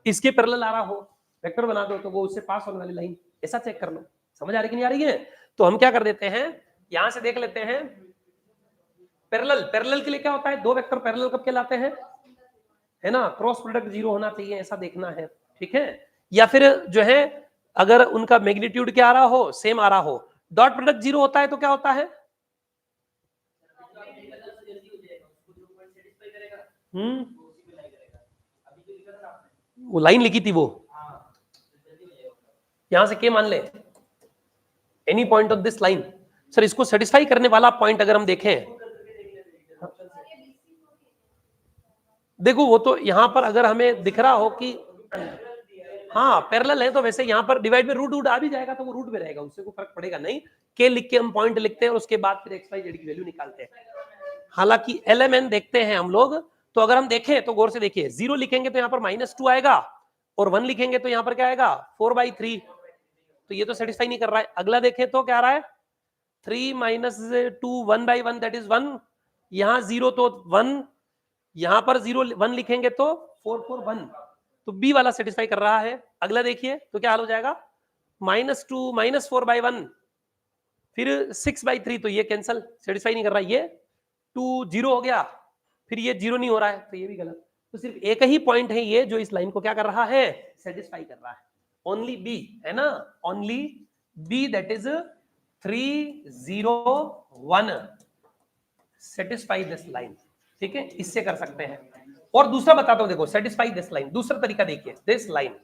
इसके पैरेलल आ रहा हो, वेक्टर बना दो, तो वो उससे पास होने वाली लाइन, ऐसा चेक कर लो। समझ आ रही कि नहीं आ रही है? तो हम क्या कर देते हैं, यहां से देख लेते हैं पैरेलल, पैरेलल के लिए क्या होता है, दो वेक्टर पैरेलल कब कहलाते हैं, है ना, क्रॉस प्रोडक्ट 0 होना चाहिए, ऐसा देखना है। ठीक है, या फिर जो है अगर उनका मैग्नीट्यूड क्या आ रहा हो, सेम आ रहा हो, डॉट प्रोडक्ट 0 होता है तो क्या होता है, वो लाइन लिखी थी वो, यहां से के मान ले, any point of this line. Sir इसको सेटिस्फाई करने वाला पॉइंट अगर हम देखें, देखो वो तो यहां पर अगर हमें दिख रहा हो कि हाँ पैरेलल है, तो वैसे यहां पर डिवाइड में रूट आ भी जाएगा, तो वो रूट में रहेगा, उससे कोई फर्क पड़ेगा नहीं। के लिख के हम पॉइंट लिखते हैं और उसके बाद फिर एक्स वाई जेड की वैल्यू निकालते हैं। हालांकि LMN देखते हैं हम लोग, तो अगर हम देखें तो गौर से देखिए, 0 लिखेंगे तो यहाँ पर -2 आएगा, और 1 लिखेंगे तो यहाँ पर क्या आएगा 4/3, तो ये तो सेटिस्फाई नहीं कर रहा है। अगला देखें तो क्या आ रहा है, 3 - 2 1/1 दैट इज 1, यहाँ 0 तो 1, यहाँ पर 0 1 लिखेंगे तो 4 4 1, तो बी वाला सेटिस्फाई कर रहा है। अगला देखिए तो क्या हाल हो जाएगा, -2 -4/1, फिर 6/3, तो ये कैंसल, सेटिस्फाई नहीं कर रहा, ये 2 0 हो गया, फिर ये 0 नहीं हो रहा है, तो ये भी गलत। तो सिर्फ एक ही पॉइंट है ये जो इस लाइन को क्या कर रहा है, सेटिस्फाई कर रहा है, ओनली बी, है ना, only b that is 3 0 1 satisfy this line. ठीक है, इससे कर सकते हैं। और दूसरा बताता हूं, देखो सेटिस्फाई दिस लाइन, दूसरा तरीका देखिए, दिस लाइन।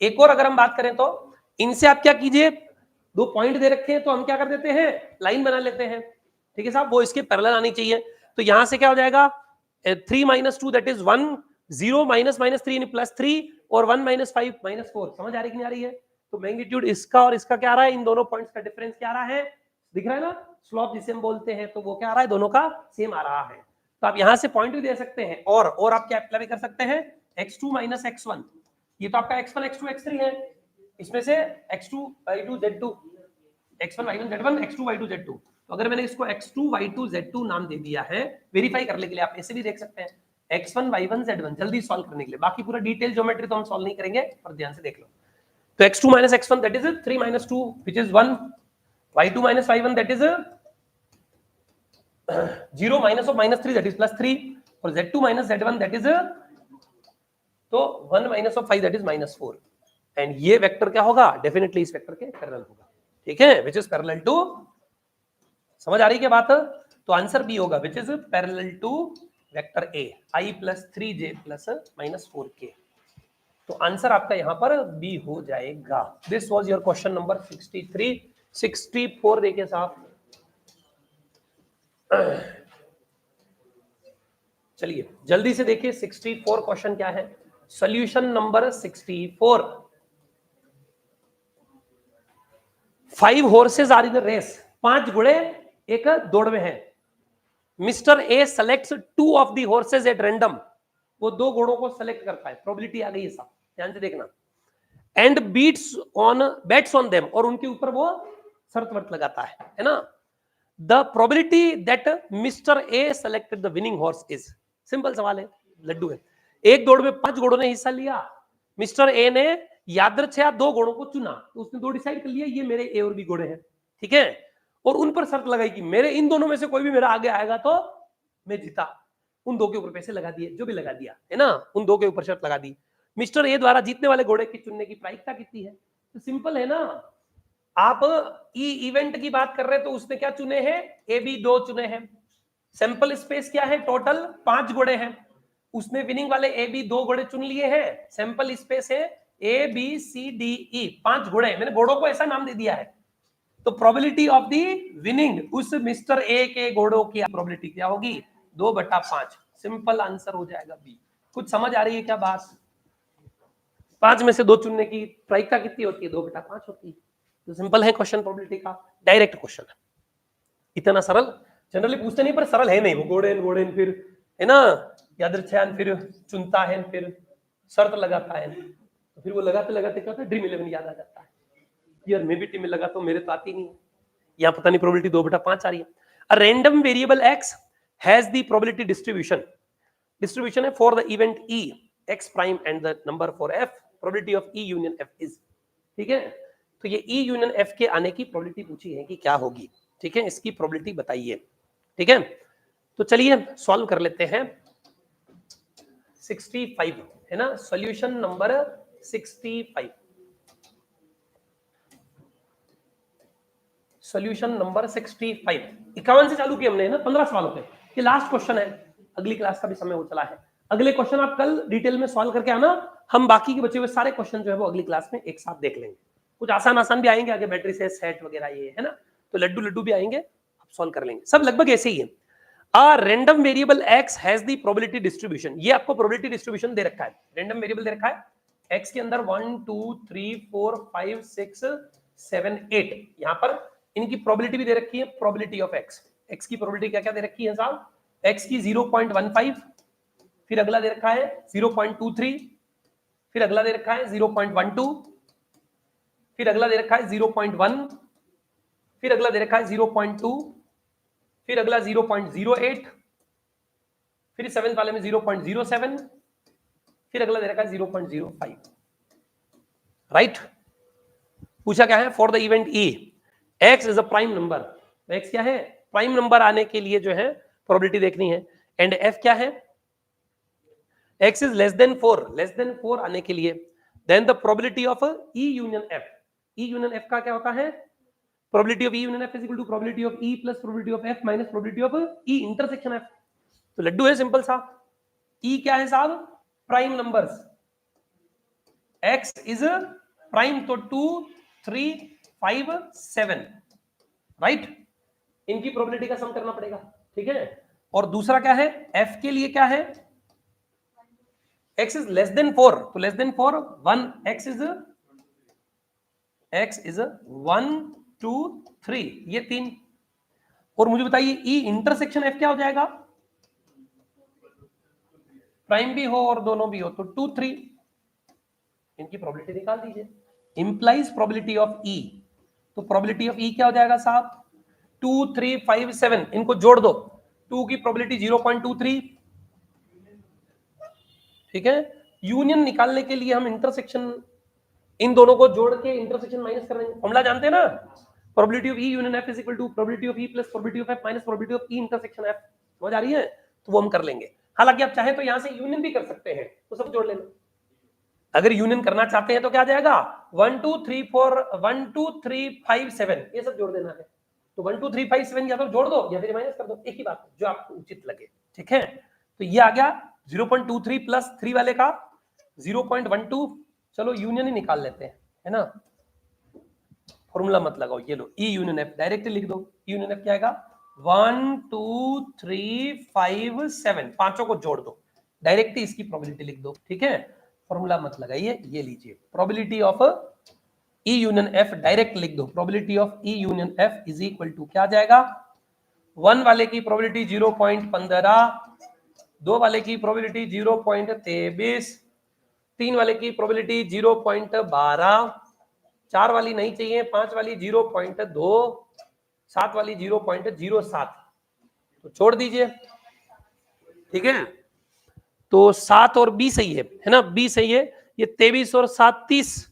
एक और अगर हम बात करें तो इनसे आप क्या कीजिए, 2 पॉइंट दे रखे हैं तो हम क्या कर देते हैं, लाइन बना लेते हैं। ठीक है साहब, वो इसके पैरेलल आनी चाहिए। तो यहां से क्या हो जाएगा, 3 - 2 दैट इज 1, 0 -3 यानी +3, और 1 - 5 -4। समझ आ रही कि नहीं आ रही है? तो मैग्नीट्यूड इसका और इसका क्या आ रहा है, इन दोनों पॉइंट्स का डिफरेंस क्या आ रहा है, दिख रहा है ना, स्लोप जिसे हम बोलते हैं, तो वो क्या आ रहा है, दोनों का सेम आ रहा है। तो आप यहां से पॉइंट भी दे सकते हैं, और आप क्या अप्लाई भी कर सकते हैं, x2 - x1, ये तो आपका x1 x2 x3 है, इसमें से x2 y2 z2, x1 y1 z1, x2 y2 z2। तो अगर मैंने इसको x2 y2 z2 नाम दे दिया है, वेरीफाई करने के लिए आप ऐसे भी देख सकते हैं, x1 y1 z1 जल्दी सॉल्व करने के लिए। बाकी पूरा डिटेल ज्योमेट्री तो हम सॉल्व नहीं करेंगे, पर ध्यान से देख लो। तो x2 - x1 that is 3 - 2 which is 1, y2 - y1 that is 0 - (-3) that is +3, और z2 - z1 दैट इज, तो 1 minus of 5 that is -4 and ये वेक्टर क्या होगा, डेफिनेटली इस वेक्टर के पैरेलल होगा, ठीक है, विच इज पैरेलल टू, समझ आ रही है बात, तो आंसर बी होगा which is parallel to vector a i plus 3j plus -4k, तो आंसर आपका यहां पर बी हो जाएगा। This was your question number 63। 64 देखिए साहब, चलिए जल्दी से देखिए 64 क्वेश्चन क्या है, solution number 64। 5 horses are in race, 5 घोड़े एक दौड़ में है। Mister a selects 2 of the horses at random, वो 2 घोड़ों को सेलेक्ट करता है, प्रोबेबिलिटी आ गई है साहब, ध्यान से देखना, एंड बेट्स ऑन देम, और उनके ऊपर वो शर्त वर्त लगाता है ना। The probability that mister A selected the winning horse is, simple सवाल है, लड्डू है, एक दौड़ में 5 घोड़ों ने हिस्सा लिया, मिस्टर ए ने यादृच्छया 2 घोड़ों को चुना, तो उसने 2 डिसाइड कर लिया ये मेरे ए और बी घोड़े हैं, ठीक है, और उन पर शर्त लगाई कि मेरे इन दोनों में से कोई भी मेरा आगे आएगा तो मैं जीता, उन 2 के ऊपर पैसे लगा दिए, जो भी लगा दिया है ना, उन 2 के ऊपर शर्त लगा दी। मिस्टर ए द्वारा जीतने वाले घोड़े की चुनने की प्रायिकता कितनी है, तो सिंपल है ना, आप ई इवेंट की बात कर रहे हैं तो उसने क्या चुने हैं, ए बी 2 चुने हैं, सैंपल स्पेस क्या है, टोटल 5 घोड़े हैं, उसने विनिंग वाले ए बी 2 घोड़े चुन लिए हैं, सैंपल स्पेस है A B C D E, 5 घोड़े, मैंने घोड़ों को ऐसा नाम दे दिया है, तो प्रोबेबिलिटी ऑफ दी विनिंग उस मिस्टर ए के घोड़ों की प्रोबेबिलिटी क्या होगी, 2/5, सिंपल आंसर हो जाएगा बी। कुछ समझ आ रही है क्या बात, 5 में से 2 चुनने की प्रायिकता कितनी होती है, 2/5 होती है, तो सिंपल है क्वेश्चन, प्रोबेबिलिटी का डायरेक्ट क्वेश्चन है, इतना सरल, जनरली पूछते नहीं पर सरल है नहीं, वो घोड़े फिर है ना, यादृच्छयान फिर चुनता है, फिर शर्त लगाता है, तो फिर वो लगाते लगाते क्या होता है, ड्रीम 11 याद आ जाता है, यार मैं भी टीम में लगा तो मेरे तो आती नहीं है, यहाँ पता नहीं प्रोबेबिलिटी 2/5 आ रही है। A random variable x has the probability distribution है for the event e x prime and the number for f, probability of e union f is, ठीक है, तो ये e यूनियन f के आने की प्रोबेबिलिटी पूछी है कि क्या होगी, ठीक है, इसकी प्रोबेबिलिटी बताइए, ठीक है, तो चलिए सॉल्व कर लेते हैं। 65 है ना, सॉल्यूशन नंबर 65, सॉल्यूशन नंबर 65, 51 से चालू किया हमने, है ना, 15 सवालों पे, ये लास्ट क्वेश्चन है, अगली क्लास का भी समय हो चला है, अगले क्वेश्चन आप कल डिटेल में सॉल्व करके आना, हम बाकी के बचे हुए सारे क्वेश्चन जो है वो अगली क्लास में एक साथ देख लेंगे, कुछ आसान भी आएंगे आगे, बैटरी से सेट वगैरह ये है ना, तो लड्डू भी आएंगे, आप सॉल्व कर लेंगे, सब लगभग ऐसे ही है। A random variable x has the probability distribution, ये आपको probability distribution दे रखा है, random variable दे रखा है, x के अंदर 1 2 3 4 5 6 7 8, यहाँ पर इनकी probability भी दे रखी है, probability of x, x की probability क्या क्या दे रखी है साहब, x की 0.15, फिर अगला दे रखा है 0.23, फिर अगला दे रखा है 0.12, फिर अगला दे रखा है 0.1, फिर अगला दे रखा है 0.2, फिर अगला 0.08, फिर 7th वाले में 0.07, फिर अगला दे रखा है 0.05, राइट, पूछा क्या है, for the event E x is a prime number, x क्या है, प्राइम नंबर आने के लिए जो है प्रोबेबिलिटी देखनी है, एंड f क्या है, x इज लेस देन 4 आने के लिए, then the probability of e union f का क्या होता है, probability of e union f is equal to probability of e plus probability of f minus probability of e intersection f, तो लड्डू है सिंपल सा, e क्या है साहब, prime numbers, x is prime, तो 2 3 5 7, राइट, इनकी प्रोबेबिलिटी का सम करना पड़ेगा, ठीक है, और दूसरा क्या है, f के लिए क्या है, x इज लेस देन 4, तो लेस देन 4 1, x इज 1 2 3, ये 3, और मुझे बताइए ई इंटरसेक्शन एफ क्या हो जाएगा, प्राइम भी हो और दोनों भी हो, तो 2 3, इनकी प्रोबेबिलिटी निकाल दीजिए, इंप्लाइज प्रोबेबिलिटी ऑफ ई, तो प्रोबेबिलिटी ऑफ ई क्या हो जाएगा साहब, 2 3 5 7, इनको जोड़ दो, 2 की प्रोबेबिलिटी 0.23, ठीक है, यूनियन निकालने के लिए हम इंटरसेक्शन, इन दोनों को जोड़ के इंटरसेक्शन माइनस कर देंगे, फॉर्मूला जानते हैं ना, probability of e union f is equal to probability of e plus probability of f minus probability of e intersection f, समझ आ रही है, तो वो हम कर लेंगे, हालांकि आप चाहे तो यहां से यूनियन भी कर सकते हैं, तो सब जोड़ लेना, अगर यूनियन करना चाहते हैं तो क्या आ जाएगा 1 2 3 4 1 2 3 5 7 ये सब जोड़ देना है। तो 1 2 3 5 7 या तो जोड़ दो या फिर माइनस कर दो, एक ही बात जो आपको उचित लगे। ठीक है, तो ये आ गया 0.23 प्लस 3 वाले का 0.12। चलो यूनियन ही निकाल लेते हैं, है ना, फॉर्मूला मत लगाओ, ये लो ई यूनियन एफ डायरेक्ट लिख दो। यूनियन एफ क्या आएगा 1 2 3 5 7, पांचों को जोड़ दो, डायरेक्ट ही इसकी प्रोबेबिलिटी लिख दो। ठीक है, फॉर्मूला मत लगाइए, ये लीजिए probability of e union f direct लिख दो। Probability of e union f is equal to क्या आ जाएगा 1 वाले की प्रोबेबिलिटी 0.15, 2 वाले की प्रोबेबिलिटी 0.23, 3 वाले की प्रोबेबिलिटी 0.12, 4 वाली नहीं चाहिए, 5 वाली 0.2, 7 वाली 0.07, तो छोड़ दीजिए। ठीक है, तो 7 और 20 सही है ना, 20 सही है, ये 23 और 7 30,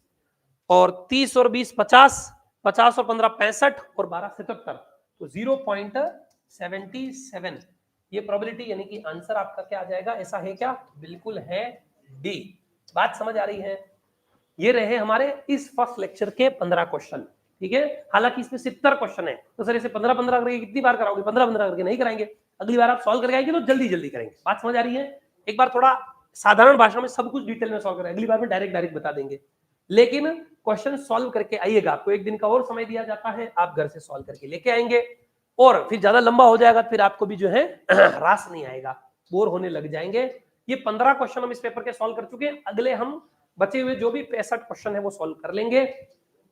और 30 और 20 50, 50 और 15 65, और 12 77, तो 0.77 ये प्रोबेबिलिटी, यानी कि आंसर आपका क्या आ जाएगा, ऐसा है क्या, बिल्कुल है डी। बात समझ आ रही है? ये रहे हमारे इस फर्स्ट लेक्चर के 15 क्वेश्चन। ठीक है, हालांकि इसमें 70 क्वेश्चन है, तो सर इसे 15-15 करके कितनी बार कराओगे, 15-15 करके नहीं कराएंगे, अगली बार आप सॉल्व करके आएंगे तो जल्दी जल्दी करेंगे। बात समझ आ रही है? एक बार थोड़ा साधारण भाषा में सब कुछ डिटेल में सॉल्व करें, अगली बार में डायरेक्ट बता देंगे, लेकिन क्वेश्चन सॉल्व करके आइएगा। आपको एक दिन का और समय दिया जाता है, आप घर से सॉल्व करके लेके आएंगे, और फिर ज्यादा लंबा हो जाएगा, फिर आपको भी जो है रास नहीं आएगा, बोर होने लग जाएंगे। ये 15 क्वेश्चन हम इस पेपर के सॉल्व कर चुके हैं, अगले हम बचे हुए जो भी 65 क्वेश्चन है वो सॉल्व कर लेंगे।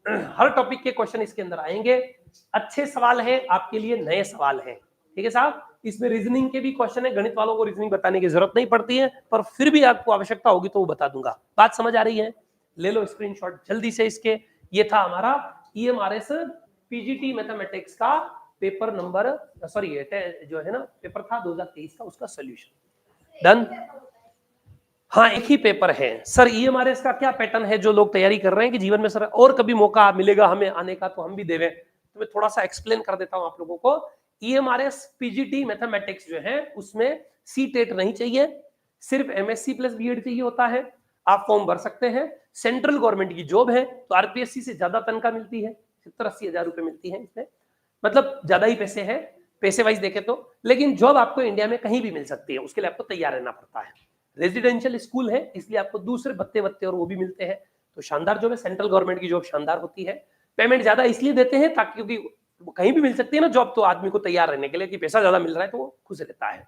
हर टॉपिक के क्वेश्चन इसके अंदर आएंगे, अच्छे सवाल है आपके लिए, नए सवाल है। ठीक है साहब, इसमें रीजनिंग के भी क्वेश्चन है, गणित वालों को रीजनिंग बताने की जरूरत नहीं पड़ती है, पर फिर भी आपको आवश्यकता होगी तो वो बता दूंगा। बात समझ आ रही है? ले लो स्क्रीनशॉट जल्दी से इसके। ये था हमारा ईएमआरएस पीजीटी मैथमेटिक्स का पेपर नंबर, सॉरी जो है ना पेपर था 2023 का, उसका सोल्यूशन डन। हाँ, एक ही पेपर है सर। ईएमआरएस का क्या पैटर्न है जो लोग तैयारी कर रहे हैं कि जीवन में सर और कभी मौका मिलेगा हमें आने का तो हम भी देवें, तो मैं थोड़ा सा एक्सप्लेन कर देता हूं आप लोगों को। ईएमआरएस पीजीटी मैथमेटिक्स जो है उसमें सी टेट नहीं चाहिए, सिर्फ एमएससी प्लस बीएड चाहिए होता है। आप फॉर्म भर सकते हैं, सेंट्रल गवर्नमेंट की जॉब है, तो आरपीएससी से ज्यादा तनख्वाह मिलती है, 70-80 हजार रुपए मिलती है इसमें, मतलब ज्यादा ही पैसे है पैसे वाइज देखे तो, लेकिन जॉब आपको इंडिया में कहीं भी मिल सकती है, उसके लिए आपको तैयार रहना पड़ता है। रेजिडेंशियल स्कूल है, इसलिए आपको दूसरे भत्ते वत्ते और वो भी मिलते हैं, तो शानदार जॉब है, सेंट्रल गवर्नमेंट की जॉब शानदार होती है। पेमेंट ज्यादा इसलिए देते हैं ताकि, क्योंकि कहीं भी मिल सकती है ना जॉब, तो आदमी को तैयार रहने के लिए कि पैसा ज्यादा मिल रहा है तो वो खुश रहता है।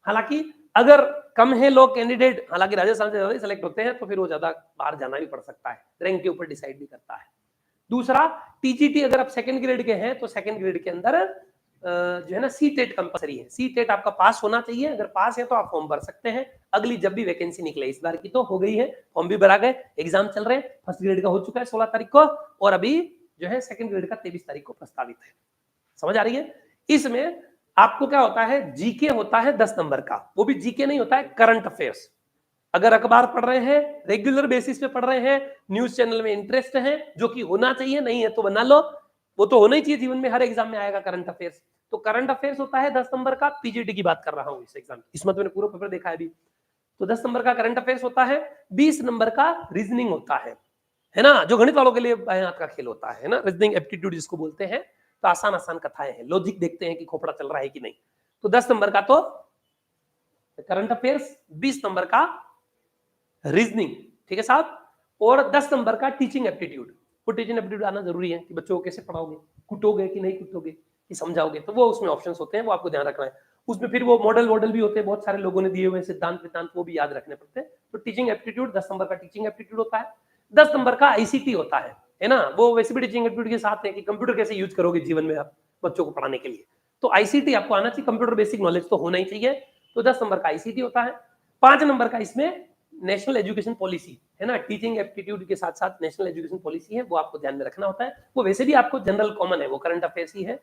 हालांकि अगर कम है लोग कैंडिडेट, हालांकि राजस्थान से ज्यादा ही सिलेक्ट होते हैं, तो फिर वो ज्यादा बाहर जाना भी पड़ सकता है, रैंक के ऊपर डिसाइड भी करता है। दूसरा, टीजीटी अगर आप सेकंड ग्रेड के हैं तो सेकंड ग्रेड के अंदर जो है ना सी टेट कंपलसरी है, सी टेट आपका पास होना चाहिए, अगर पास है तो आप फॉर्म भर सकते हैं। अगली जब भी वैकेंसी निकले, इस बार की तो हो गई है, फॉर्म भी भरा गए, एग्जाम चल रहे हैं, फर्स्ट ग्रेड का हो चुका है 16 तारीख को, और अभी जो है सेकंड ग्रेड का 23 तारीख को प्रस्तावित है। समझ आ रही है? इसमें आपको क्या होता है, जीके होता है 10 नंबर का, वो भी जीके नहीं होता है, करंट अफेयर्स। अगर अखबार पढ़ रहे हैं, रेगुलर बेसिस पे पढ़ रहे हैं, न्यूज चैनल में इंटरेस्ट है, जो कि होना चाहिए, नहीं है तो बना लो, वो तो होना ही चाहिए, जीवन में हर एग्जाम में आएगा करंट अफेयर्स। तो करंट अफेयर्स होता है 10 नंबर का, पीजीटी की बात कर रहा हूं इस एग्जाम, इसमें तो मैंने पूरा पेपर देखा है अभी, तो 10 नंबर का करंट अफेयर्स होता है, 20 नंबर का रीजनिंग होता है ना, जो गणित वालों के लिए हाथ का खेल होता है ना, रीजनिंग एप्टीट्यूड जिसको बोलते हैं, तो आसान आसान कथाएं हैं, लॉजिक देखते हैं कि खोपड़ा चल रहा है कि नहीं। तो 10 नंबर का तो करंट अफेयर्स, 20 नंबर का रीजनिंग, ठीक है साहब, और 10 नंबर का टीचिंग एप्टीट्यूड। वो टीचिंग एप्टीट्यूड आना जरूरी है कि बच्चों को कैसे पढ़ाओगे, कुटोगे कि नहीं कुटोगे, कि समझाओगे, तो वो उसमें ऑप्शंस होते हैं, वो आपको ध्यान रखना है। उसमें फिर वो मॉडल भी होते हैं, बहुत सारे लोगों ने दिए हुए सिद्धांत विद्धांत, वो भी याद रखने पड़ते हैं। तो टीचिंग एप्टीट्यूड 10 नंबर का टीचिंग एप्टीट्यूड होता है। 10 नंबर का आईसीटी होता है ना, वो वैसे भी टीचिंग एप्टीट्यूड के साथ है कि कंप्यूटर कैसे यूज करोगे जीवन में आप बच्चों को पढ़ाने के लिए, तो आईसीटी आपको आना चाहिए, कंप्यूटर बेसिक नॉलेज तो होना ही चाहिए, तो 10 नंबर का आईसीटी होता है। 5 नंबर का इसमें नेशनल एजुकेशन पॉलिसी है ना, टीचिंग एप्टीट्यूड के साथ साथ नेशनल एजुकेशन पॉलिसी है, वो आपको ध्यान में रखना होता है। वो वैसे भी आपको जनरल कॉमन है, वो करंट अफेयर्स ही है,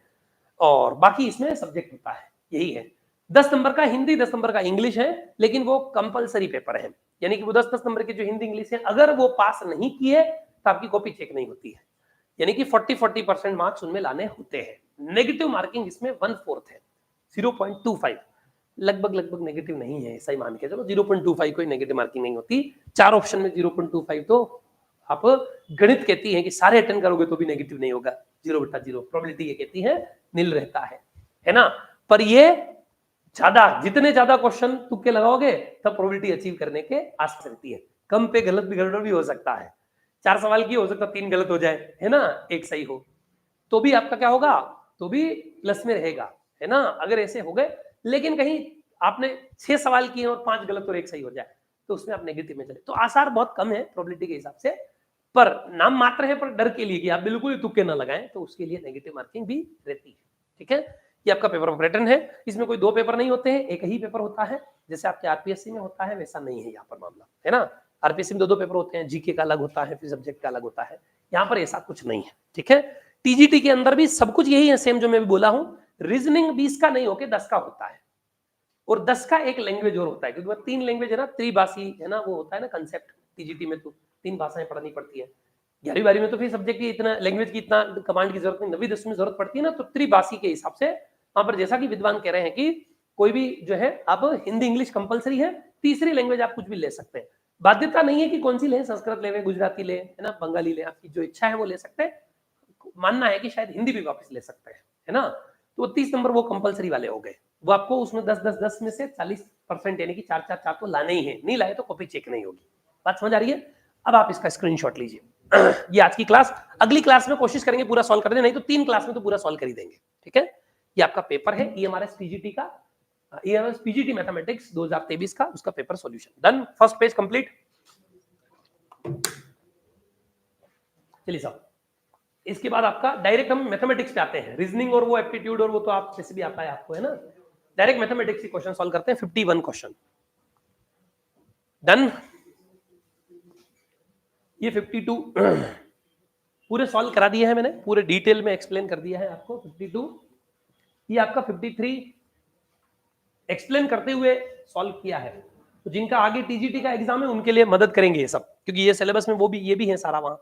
और बाकी इसमें सब्जेक्ट होता है, यही है। 10 नंबर का हिंदी, 10 नंबर का इंग्लिश है, लेकिन वो कंपलसरी पेपर है, यानी कि वो 10 नंबर के जो हिंदी इंग्लिश है, अगर वो पास नहीं किए तो आपकी कॉपी चेक नहीं होती है, यानी कि 40% मार्क्स उनमें लाने होते हैं। नेगेटिव मार्किंग इसमें 1/4 है, 0.25। लगभग नेगेटिव नहीं है, ऐसा ही मान के चलो 0.25 कोई नेगेटिव मार्किंग नहीं होती। 4 ऑप्शन में 0.25 तो आप गणित कहती है कि सारे अटेंड करोगे तो भी नेगेटिव नहीं होगा, 0/0 प्रोबेबिलिटी ये कहती है नील रहता है ना। पर ये ज्यादा, जितने ज्यादा क्वेश्चन तुक्के लगाओगे तब प्रोबेबिलिटी अचीव करने के आस रहती है। कम पे गलत भी गड़बड़ भी हो सकता है, 4 सवाल की हो सकता है 3 गलत हो जाए, है ना, 1 सही हो, तो भी आपका क्या होगा, तो भी प्लस में रहेगा, है ना। अगर ऐसे हो गए, लेकिन कहीं आपने 6 सवाल किए और 5 गलत और 1 सही हो जाए तो उसमें आप नेगेटिव में चले, तो आसार बहुत कम है प्रोबेबिलिटी के हिसाब से, पर नाम मात्र है, पर डर के लिए कि आप बिल्कुल ही तुक्के ना लगाएं, तो उसके लिए नेगेटिव मार्किंग भी रहती है। ठीक है, ये आपका पेपर ऑफ रिटन है। इसमें कोई 2 पेपर नहीं होते हैं, एक ही पेपर होता है, जैसे आपके आरपीएससी में होता है वैसा नहीं है यहाँ पर मामला, है ना। आरपीएससी में 2 पेपर होते हैं, जीके का अलग होता है, फिर सब्जेक्ट का अलग होता है, यहाँ पर ऐसा कुछ नहीं है। ठीक है, टीजीटी के अंदर भी सब कुछ यही है, सेम जो मैं भी बोला हूं। रीजनिंग 20 का नहीं होके 10 का होता है, और 10 का एक लैंग्वेज और होता है, क्योंकि 3 लैंग्वेज है ना, त्रिभाषी है ना, वो होता है ना कंसेप्ट टीजीटी में, तो 3 भाषाएं पढ़नी पड़ती है। 11वीं 12वीं में तो फिर सब्जेक्ट की इतना, लैंग्वेज की इतना कमांड की जरूरत नहीं, 9वीं 10वीं में जरूरत पड़ती है ना, तो त्रिभाषी के हिसाब से वहां पर जैसा कि विद्वान कह रहे हैं कि कोई भी जो है, अब हिंदी इंग्लिश कंपलसरी है, तीसरी लैंग्वेज आप कुछ भी ले सकते हैं, बाध्यता नहीं है कि कौन सी ले, संस्कृत ले, गुजराती ले, है ना, बंगाली ले, आपकी जो इच्छा है वो ले सकते हैं। मानना है कि शायद हिंदी भी वापस ले सकते हैं, है ना, तो 30 नंबर वो कंपलसरी वाले हो गए, वो आपको उसमें 10 में से 40% यानी कि 4 तो लाने ही है, नहीं लाए तो कॉपी चेक नहीं होगी। बात समझ आ रही है? अब आप इसका स्क्रीनशॉट लीजिए। ये आज की क्लास, अगली क्लास में कोशिश करेंगे पूरा सॉल्व करने, नहीं तो 3 क्लास में तो पूरा सॉल्व कर ही देंगे। ठीक है, ये आपका पेपर है ईएमआरएस पीजीटी का, ईएमआरएस पीजीटी मैथमेटिक्स 2023 का, उसका paper solution done, first page complete. चलिए साहब, इसके बाद आपका डायरेक्ट हम मैथमेटिक्स पे आते हैं, रीजनिंग और वो एप्टीट्यूड और वो तो आप जैसे भी आता है आपको, है ना। डायरेक्ट मैथमेटिक्स के क्वेश्चन सॉल्व करते हैं, 51 क्वेश्चन डन। ये 52 पूरे सॉल्व करा दिए हैं मैंने, पूरे डिटेल में एक्सप्लेन कर दिया है आपको 52। ये आपका 53 एक्सप्लेन करते हुए सॉल्व किया है, तो जिनका आगे टीजीटी का एग्जाम है उनके लिए मदद करेंगे ये सब, क्योंकि ये सिलेबस में वो भी, ये भी है सारा वहां।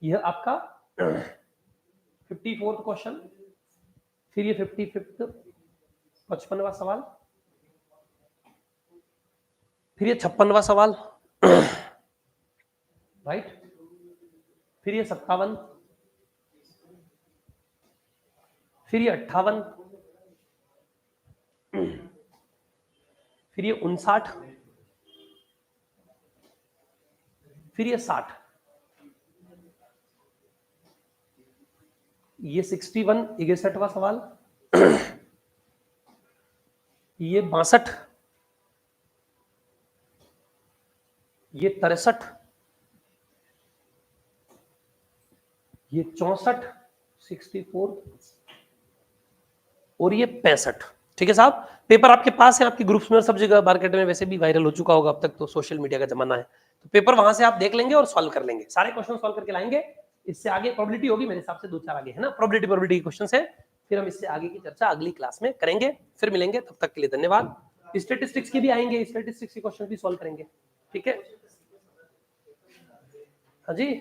यह आपका 54th क्वेश्चन, फिर ये 55th 55वां सवाल, फिर ये 56वां सवाल, राइट, फिर ये 57, फिर ये 58, फिर ये 59, फिर ये 60, ये 61 61वां सवाल, ये 62, ये 63, ये 64 64 और ये 65। ठीक है साहब, पेपर आपके पास है, आपके ग्रुप्स में सब जगह, मार्केट में वैसे भी वायरल हो चुका होगा अब तक, तो सोशल मीडिया का जमाना है, तो पेपर वहां से आप देख लेंगे और सॉल्व कर लेंगे, सारे क्वेश्चन सॉल्व करके लाएंगे। इससे आगे प्रोबेबिलिटी होगी मेरे हिसाब से 2-4 आगे, है ना, प्रोबेबिलिटी के क्वेश्चन है, फिर हम इससे आगे की चर्चा अगली क्लास में करेंगे। फिर मिलेंगे, तब तक के लिए धन्यवाद। स्टेटिस्टिक्स के भी आएंगे, स्टेटिस्टिक्स के क्वेश्चन भी सॉल्व करेंगे। ठीक है, हाँ जी।